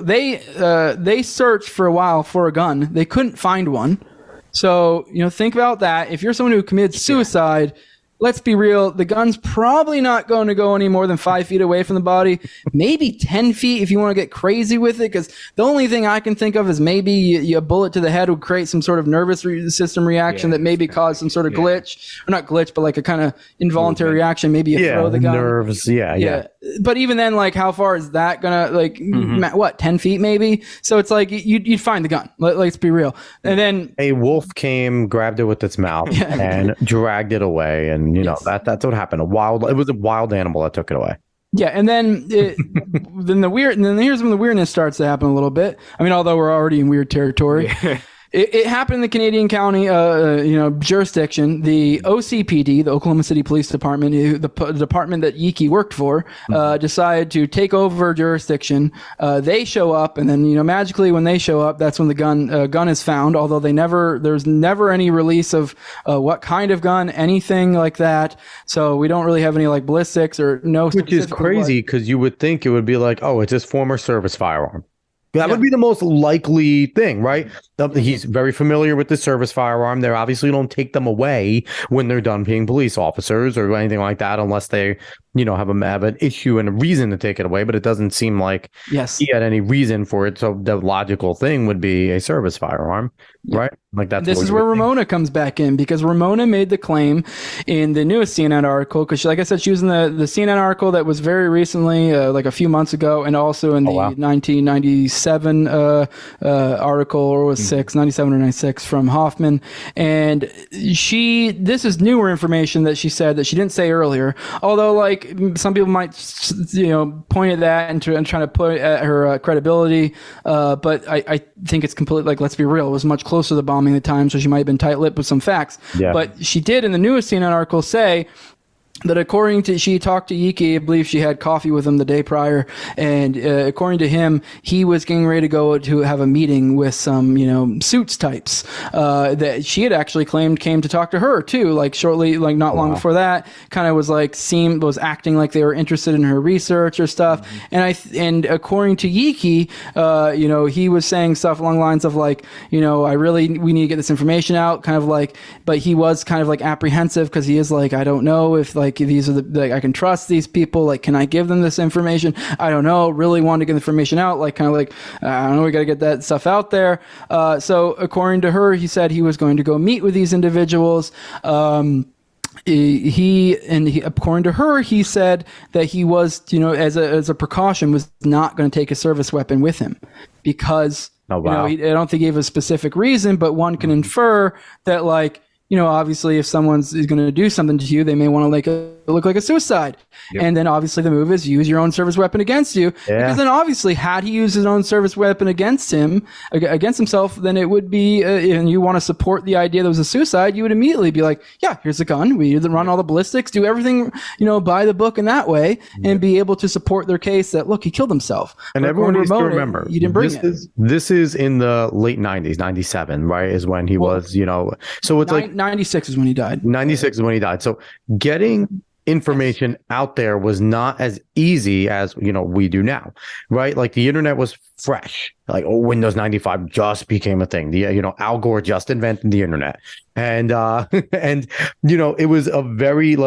they searched for a while for a gun. They couldn't find one. So think about that. If you're someone who committed suicide. Let's be real. The gun's probably not going to go any more than 5 feet away from the body. Maybe 10 feet if you want to get crazy with it. Because the only thing I can think of is maybe a bullet to the head would create some sort of nervous system reaction that maybe cause some sort of glitch. Or not glitch, but like a kind of involuntary reaction. Maybe you throw the gun. Nerves. Yeah. But even then, like, how far is that going to, 10 feet maybe? So it's like you'd find the gun. Let's be real. And then a wolf came, grabbed it with its mouth, and dragged it away. And that's what happened. It was a wild animal that took it away. Yeah, and then here's when the weirdness starts to happen a little bit. I mean, although we're already in weird territory. Yeah. It happened in the Canadian County, jurisdiction. The OCPD, the Oklahoma City Police Department, the department that Yiki worked for, decided to take over jurisdiction. They show up, and then magically when they show up, that's when the gun is found. Although there's never any release of what kind of gun, anything like that. So we don't really have any like ballistics or no. Which is crazy because you would think it would be like, oh, it's his former service firearm. That would be the most likely thing, right? He's very familiar with the service firearm. They obviously don't take them away when they're done being police officers or anything like that, unless they, have an issue and a reason to take it away. But it doesn't seem like he had any reason for it. So the logical thing would be a service firearm, right? Like that's. This is where Ramona comes back in, because Ramona made the claim in the newest CNN article. Because, like I said, she was in the CNN article that was very recently, like a few months ago, and also in the 1997 article, or was 97 or 96 from Hoffman. And this is newer information that she said that she didn't say earlier. Although, like, some people might, point at that and trying to put at her credibility. But I think it's completely, like, let's be real, it was much closer to the bombing at the time, so she might have been tight-lipped with some facts. Yeah. But she did in the newest CNN article say that she talked to Yiki, I believe she had coffee with him the day prior, and according to him, he was getting ready to go to have a meeting with some, suits types that she had actually claimed came to talk to her too, like shortly, like not long before that, kind of was was acting like they were interested in her research or stuff. And according to Yiki, he was saying stuff along the lines of like, we need to get this information out, kind of like, but he was kind of like apprehensive because he is like, I don't know if like these are I can trust these people, like can I give them this information? I don't know, really want to get the information out, like kind of like I don't know, we got to get that stuff out there. So according to her, he said he was going to go meet with these individuals. According to her, he said that he was, as a precaution, was not going to take a service weapon with him because Oh, wow. I don't think he gave a specific reason, but one can infer that, like, obviously if someone's is going to do something to you, they may want to look like a suicide. Yep. And then obviously the move is use your own service weapon against you. Yeah. Because then obviously had he used his own service weapon against himself, then it would be, and you want to support the idea that it was a suicide, you would immediately be like, yeah, here's a gun. We either run all the ballistics, do everything, by the book in that way, and be able to support their case that, look, he killed himself. And everyone needs to remember, you didn't bring it. This is in the late 90s, 97, right, is when he was, so it's 96 is when he died. 96 is when he died. So getting information out there was not as easy as we do now, right? Like the internet was fresh. Like Windows 95 just became a thing. The Al Gore just invented the internet, and it was a very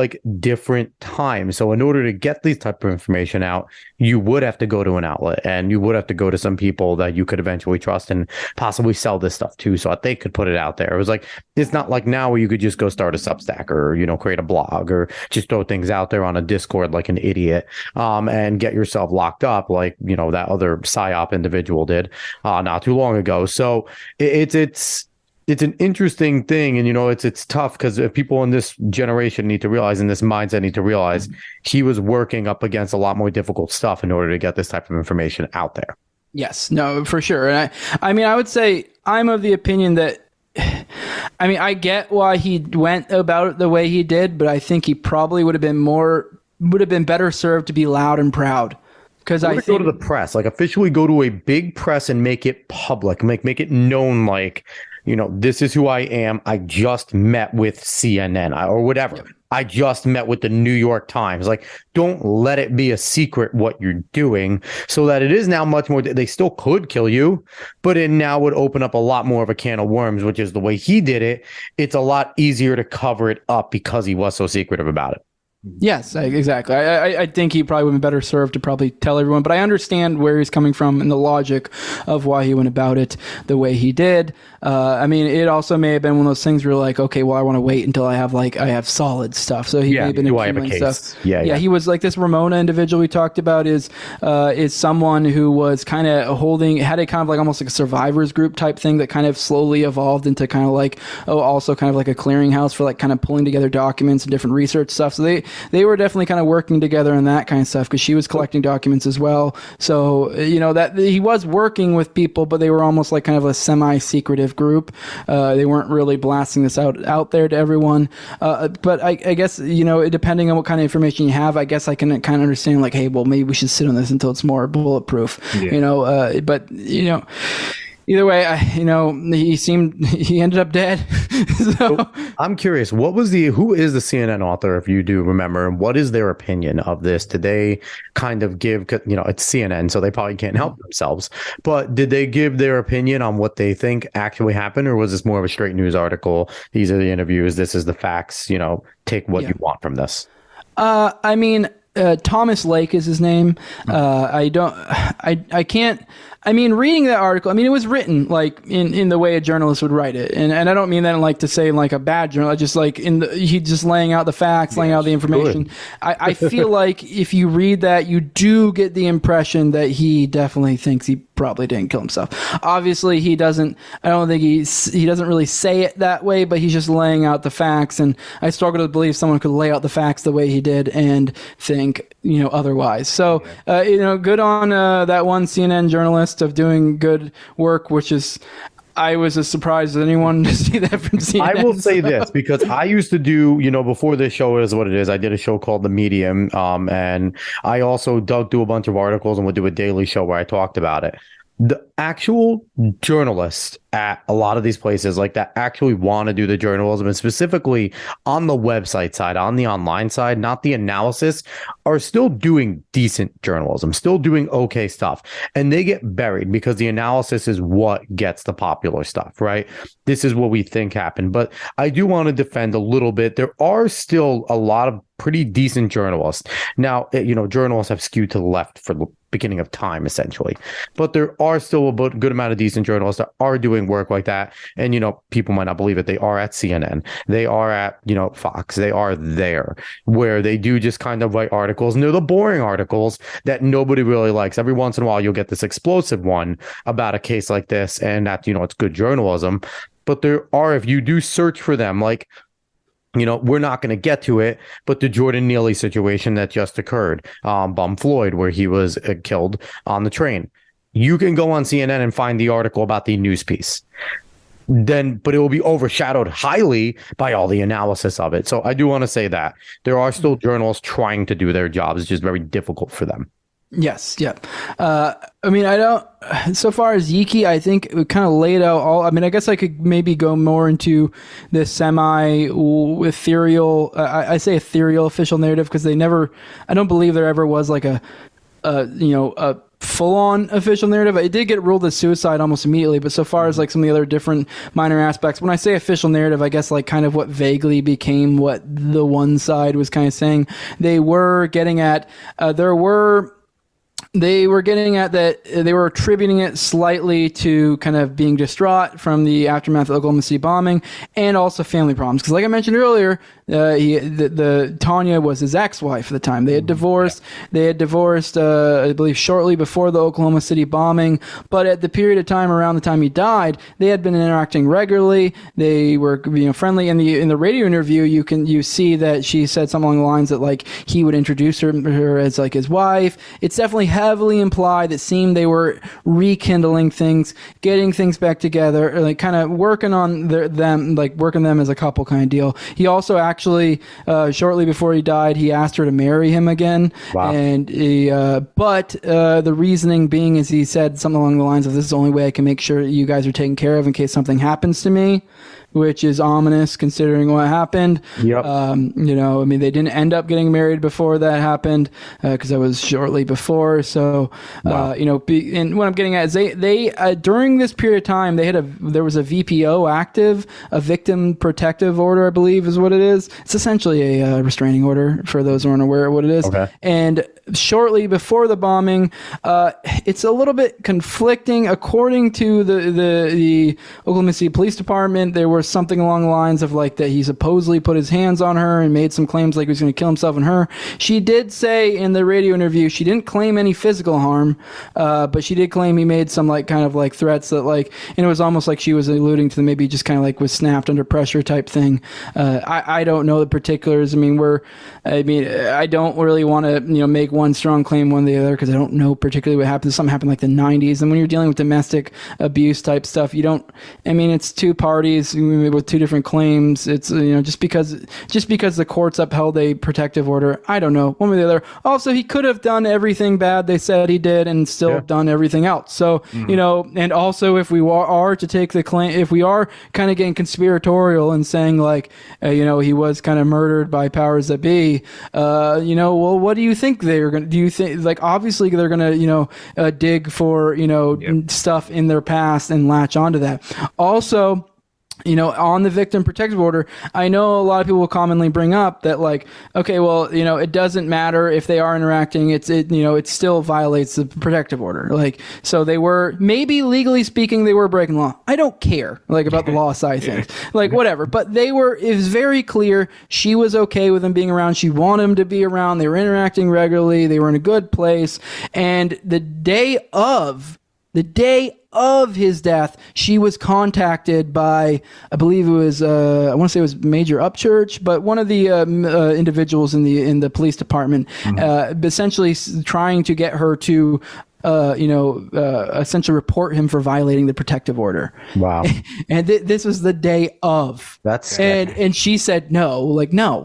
different time. So in order to get these type of information out, you would have to go to an outlet, and you would have to go to some people that you could eventually trust and possibly sell this stuff to, so that they could put it out there. It was it's not like now where you could just go start a Substack or create a blog or just throw things out there on a Discord like an idiot, and get yourself locked up like that other PSYOP individual did not too long ago. So it's an interesting thing, and it's tough because people in this generation need to realize, in this mindset need to realize, he was working up against a lot more difficult stuff in order to get this type of information out there. Yes, no, for sure. And I would say I'm of the opinion that, I get why he went about it the way he did, but I think he probably would have been better served to be loud and proud. Because I think, go to the press, officially go to a big press and make it public, make it known, this is who I am. I just met with CNN or whatever. Yep. I just met with the New York Times. Don't let it be a secret what you're doing, so that it is now much more. They still could kill you, but it now would open up a lot more of a can of worms, which is the way he did it. It's a lot easier to cover it up because he was so secretive about it. Yes, exactly. I think he probably would have been better served to probably tell everyone, but I understand where he's coming from and the logic of why he went about it the way he did. It also may have been one of those things where okay, well, I want to wait until I have solid stuff. So he may have been accumulating stuff. Yeah. He was like this Ramona individual we talked about is someone who was kind of had a kind of almost like a survivors group type thing that kind of slowly evolved into kind of also kind of like a clearinghouse for kind of pulling together documents and different research stuff. So they were definitely kind of working together on that kind of stuff because she was collecting documents as well. So, that he was working with people, but they were almost like kind of a semi-secretive group. They weren't really blasting this out there to everyone. But I guess, depending on what kind of information you have, I guess I can kind of understand hey, well, maybe we should sit on this until it's more bulletproof, but either way, he ended up dead. So I'm curious, who is the CNN author, if you do remember, and what is their opinion of this? Did they kind of give, it's CNN, so they probably can't help themselves, but did they give their opinion on what they think actually happened, or was this more of a straight news article? These are the interviews. This is the facts, take what you want from this. Thomas Lake is his name. Reading that article, it was written in the way a journalist would write it. And I don't mean that to say a bad journalist, just he just laying out the facts, laying out the information. I feel like if you read that, you do get the impression that he definitely thinks he probably didn't kill himself. Obviously he doesn't, I don't think he doesn't really say it that way, but he's just laying out the facts. And I struggle to believe someone could lay out the facts the way he did and think, otherwise. So, good on that one CNN journalist of doing good work, which is, I was as surprised as anyone to see that from CNN. I will say this, because I used to do, before this show is what it is, I did a show called The Medium, and I also dug through a bunch of articles and would do a daily show where I talked about it. The actual journalists at a lot of these places that actually want to do the journalism, and specifically on the website side, on the online side, not the analysis, are still doing decent journalism, still doing okay stuff. And they get buried because the analysis is what gets the popular stuff, right? this is what we think happened. But I do want to defend a little bit. There are still a lot of pretty decent journalists. Now, journalists have skewed to the left for the beginning of time, essentially. But there are still a good amount of decent journalists that are doing work like that. And, people might not believe it. They are at CNN. They are at, Fox. They are there where they do just kind of write articles. And they're the boring articles that nobody really likes. Every once in a while, you'll get this explosive one about a case like this. And that, it's good journalism. But there are, if you do search for them, like, we're not going to get to it, but the Jordan Neely situation that just occurred, Bum Floyd, where he was killed on the train. You can go on CNN and find the article about the news piece. But it will be overshadowed highly by all the analysis of it. So I do want to say that there are still journalists trying to do their jobs. It's just very difficult for them. Yes. Yeah. So far as Yiki, I think we kind of laid out I guess I could maybe go more into the semi-ethereal, I say ethereal official narrative because I don't believe there ever was like a full-on official narrative. It did get ruled as suicide almost immediately, but so far as like some of the other different minor aspects, when I say official narrative, I guess like kind of what vaguely became what the one side was kind of saying. They were getting at, they were getting at that they were attributing it slightly to kind of being distraught from the aftermath of the Oklahoma City bombing and also family problems. Because like I mentioned earlier, Tanya was his ex-wife at the time. They had divorced. I believe, shortly before the Oklahoma City bombing. But at the period of time around the time he died, they had been interacting regularly. They were friendly. In the radio interview, you see that she said something along the lines that like he would introduce her as like his wife. It's definitely heavily implied that seemed they were rekindling things, getting things back together, or like kind of working on working them as a couple kind of deal. He also actually, shortly before he died, he asked her to marry him again. Wow. And the reasoning being is he said something along the lines of, this is the only way I can make sure you guys are taken care of in case something happens to me, which is ominous considering what happened. Yep. They didn't end up getting married before that happened because that was shortly before. So, wow. And what I'm getting at is they during this period of time, there was a VPO active, a victim protective order, I believe is what it is. It's essentially a restraining order for those who aren't aware of what it is. Okay. And shortly before the bombing, it's a little bit conflicting. According to the Oklahoma City Police Department, there was something along the lines of like that he supposedly put his hands on her and made some claims like he was going to kill himself and her. She did say in the radio interview she didn't claim any physical harm, but she did claim he made some like kind of like threats that like, and it was almost like she was alluding to maybe just kind of like was snapped under pressure type thing. I don't know the particulars. I don't really want to make one strong claim one or the other because I don't know particularly what happened. Something happened like the 90s, and when you're dealing with domestic abuse type stuff, it's two parties with two different claims. It's just because the courts upheld a protective order, I don't know, one way or the other. Also, he could have done everything bad they said he did and still done everything else. So and also if we are to take the claim, if we are kind of getting conspiratorial and saying like he was kind of murdered by powers that be, well, what do you think they're gonna? Do you think like obviously they're gonna dig for stuff in their past and latch onto that? Also, on the victim protective order, I know a lot of people will commonly bring up that like, okay, well, it doesn't matter if they are interacting. It still violates the protective order. Like, so they were, maybe legally speaking, they were breaking law. I don't care like about the law side of things, like whatever, but it was very clear she was okay with them being around. She wanted them to be around. They were interacting regularly. They were in a good place. And the day of his death, she was contacted by, I believe it was, I want to say it was Major Upchurch, but one of the individuals in the police department, essentially trying to get her to essentially report him for violating the protective order. Wow. And this was the day of. That's and she said no,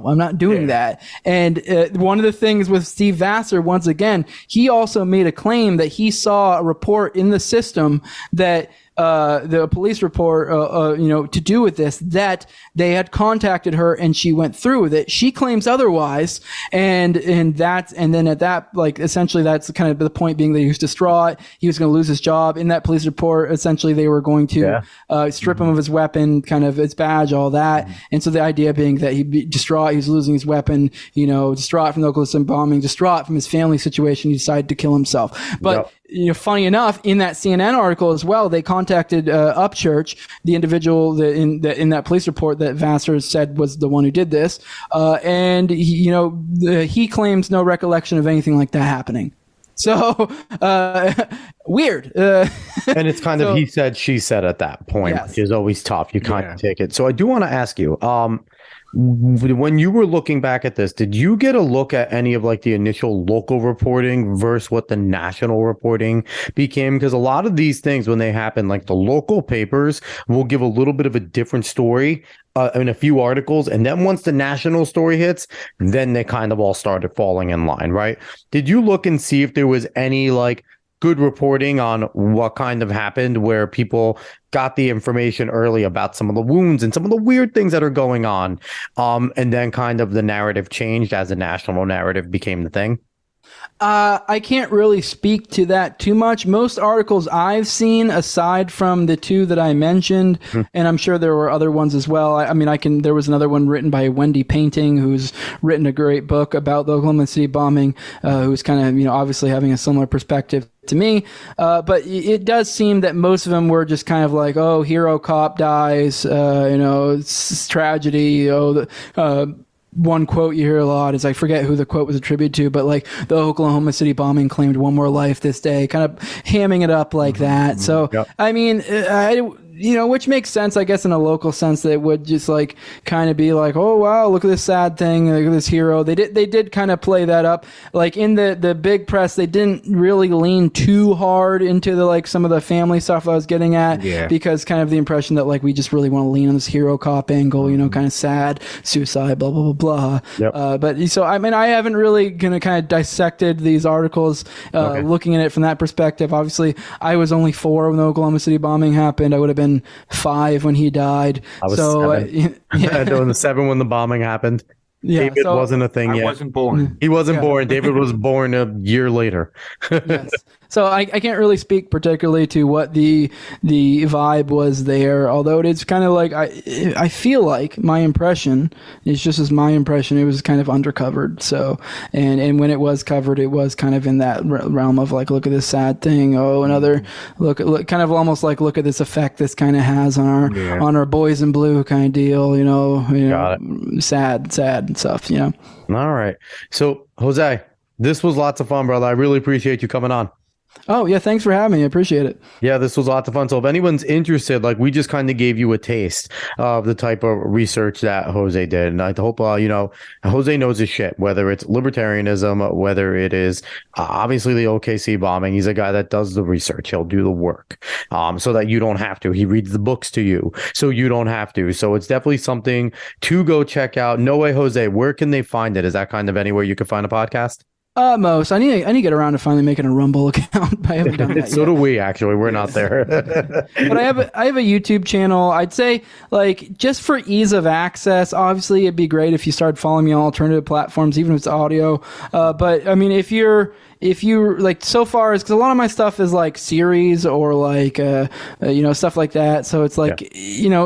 I'm not doing that. And one of the things with Steve Vassar, once again, he also made a claim that he saw a report in the system that the police report, to do with this, that they had contacted her and she went through with it. She claims otherwise. And then at that, like, essentially that's kind of the point being that he was distraught. He was going to lose his job. In that police report, essentially they were going to strip him of his weapon, kind of his badge, all that. And so the idea being that he'd be distraught, he was losing his weapon, distraught from the Oklahoma bombing, distraught from his family situation, he decided to kill himself. But funny enough, in that CNN article as well, they contacted Upchurch, the individual in that police report that Vassar said was the one who did this, and he claims no recollection of anything like that happening. So weird. And it's kind of he said, she said at that point, which is always tough. You kind of take it. So I do want to ask you, when you were looking back at this, did you get a look at any of like the initial local reporting versus what the national reporting became? Because a lot of these things, when they happen, like the local papers will give a little bit of a different story in a few articles. And then once the national story hits, then they kind of all started falling in line, right? Did you look and see if there was any like good reporting on what kind of happened where people got the information early about some of the wounds and some of the weird things that are going on, and then kind of the narrative changed as the national narrative became the thing? I can't really speak to that too much. Most articles I've seen, aside from the two that I mentioned, and I'm sure there were other ones as well. There was another one written by Wendy Painting, who's written a great book about the Oklahoma City bombing, who's kind of, obviously having a similar perspective to me. But it does seem that most of them were just kind of like, oh, hero cop dies, it's tragedy, one quote you hear a lot is, I forget who the quote was attributed to, but like the Oklahoma City bombing claimed one more life this day, kind of hamming it up like that. So, I mean, which makes sense, I guess, in a local sense, that it would just like kind of be like, oh, wow, look at this sad thing. Look at this hero. They did kind of play that up. Like in the big press, they didn't really lean too hard into some of the family stuff I was getting at, because kind of the impression that like, we just really want to lean on this hero cop angle, kind of sad, suicide, blah, blah, blah, blah. But so, I mean, I haven't really kind of dissected these articles, looking at it from that perspective. Obviously, I was only 4 when the Oklahoma City bombing happened. I would have been 5 when he died. I was 7. Doing the 7 when the bombing happened. David wasn't a thing yet. I wasn't born. He wasn't born. David was born a year later. Yes. So I can't really speak particularly to what the vibe was there, although it's kind of like I feel like my impression is just as my impression. It was kind of undercovered. So and when it was covered, it was kind of in that realm of like, look at this sad thing. Oh, another look kind of almost like, look at this effect this kind of has on our boys in blue kind of deal. Sad and stuff. All right. So Jose, this was lots of fun, brother. I really appreciate you coming on. Oh, yeah. Thanks for having me. I appreciate it. Yeah, this was lots of fun. So if anyone's interested, like we just kind of gave you a taste of the type of research that Jose did. And I hope, Jose knows his shit, whether it's libertarianism, whether it is obviously the OKC bombing. He's a guy that does the research. He'll do the work so that you don't have to. He reads the books to you so you don't have to. So it's definitely something to go check out. No Way Jose, where can they find it? Is that kind of anywhere you can find a podcast? Most. I need to get around to finally making a Rumble account. I haven't done that so yet. Do we, actually. We're not there. But I have a YouTube channel. I'd say, like, just for ease of access, obviously it'd be great if you started following me on alternative platforms, even if it's audio. But I mean, if you like, so far, is because a lot of my stuff is like series or like stuff like that, so it's like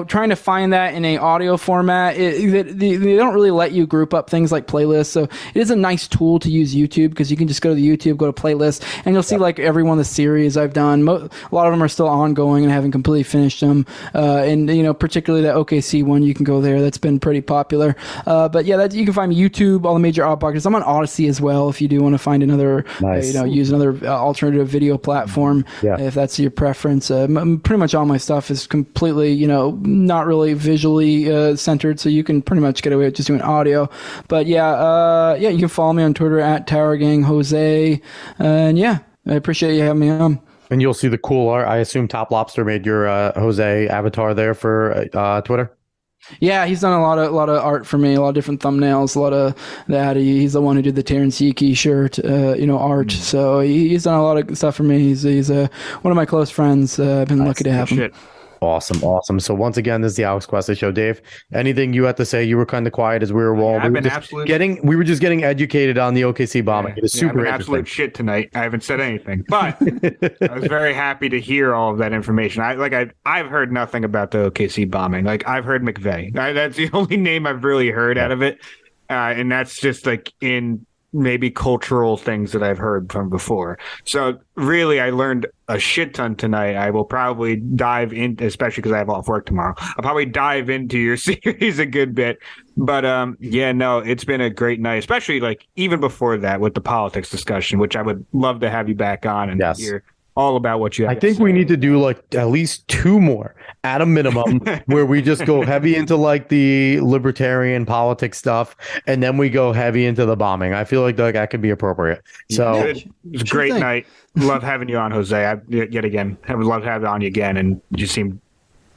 trying to find that in a audio format, they don't really let you group up things like playlists. So it is a nice tool to use YouTube, because you can just go to the YouTube, go to playlist, and you'll see like every one of the series I've done. A lot of them are still ongoing and I haven't completely finished them, and particularly that OKC one, you can go there. That's been pretty popular. But yeah, you can find me YouTube, all the major odd podcasts. I'm on Odyssey as well if you do want to find another. Nice. Use another alternative video platform if that's your preference. Pretty much all my stuff is completely, not really visually centered, so you can pretty much get away with just doing audio. But you can follow me on Twitter at TowerGangJose, and I appreciate you having me on. And you'll see the cool art. I assume Top Lobster made your Jose avatar there for Twitter. Yeah, he's done a lot of art for me, a lot of different thumbnails, a lot of that. He's the one who did the Terrence Yiki shirt, art. So he's done a lot of stuff for me. He's one of my close friends. I've been lucky to have him. Awesome. So once again, this is the Alex Questa Show. Dave, anything you had to say? You were kind of quiet as we were rolling. We were just getting educated on the OKC bombing. It is super interesting. Absolute shit tonight. I haven't said anything, but I was very happy to hear all of that information. I've heard nothing about the OKC bombing. Like, I've heard McVeigh. That's the only name I've really heard out of it, and that's just like in maybe cultural things that I've heard from before. So really, I learned a shit ton tonight. I will probably dive in, especially because I have off work tomorrow. I'll probably dive into your series a good bit. But it's been a great night, especially like even before that with the politics discussion, which I would love to have you back on and hear all about what you have. I think we need to do like at least 2 more at a minimum where we just go heavy into like the libertarian politics stuff and then we go heavy into the bombing. I feel like that could be appropriate. So it's a great night. Love having you on, Jose. Yet again, I would love to have you on you again, and you seem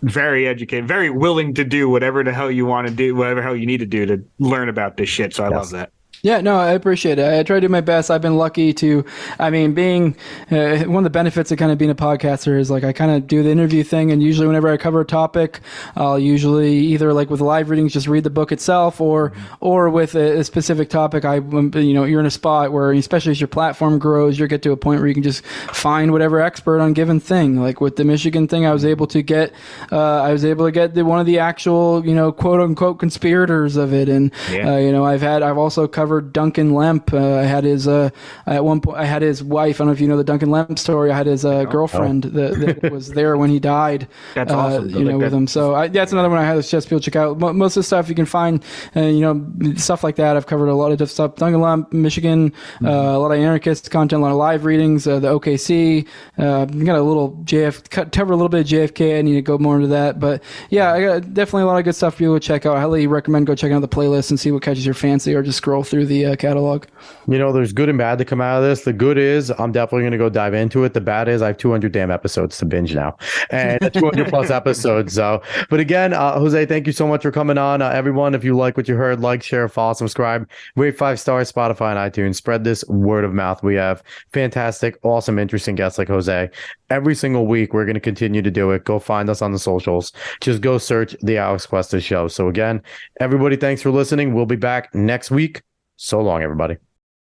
very educated, very willing to do whatever the hell you want to do, whatever the hell you need to do to learn about this shit. So I love that. Yeah, no, I appreciate it. I try to do my best. I've been lucky to, being one of the benefits of kind of being a podcaster is like I kind of do the interview thing, and usually whenever I cover a topic, I'll usually either like with live readings just read the book itself, or with a specific topic, you're in a spot where, especially as your platform grows, you get to a point where you can just find whatever expert on given thing. Like with the Michigan thing, I was able to get one of the actual quote unquote conspirators of it, and I've also covered Duncan Lemp. I had his at one point. I had his wife. I don't know if you know the Duncan Lemp story. I had his girlfriend that was there when he died. That's awesome. With him. So that's another one I had to suggest people check out. Most of the stuff you can find, stuff like that. I've covered a lot of different stuff. Duncan Lemp, Michigan, a lot of anarchist content, a lot of live readings. The OKC. Got a little cover a little bit of JFK. I need to go more into that, but yeah, I got definitely a lot of good stuff for people to check out. I highly recommend go checking out the playlist and see what catches your fancy, or just scroll through the catalog. There's good and bad to come out of this. The good is I'm definitely going to go dive into it. The bad is I have 200 damn episodes to binge now, and 200 plus episodes. So, but again, Jose, thank you so much for coming on. Everyone, if you like what you heard, like, share, follow, subscribe, rate 5 stars, Spotify and iTunes. Spread this word of mouth. We have fantastic, awesome, interesting guests like Jose. Every single week, we're going to continue to do it. Go find us on the socials. Just go search the Alex Questa Show. So again, everybody, thanks for listening. We'll be back next week. So long, everybody.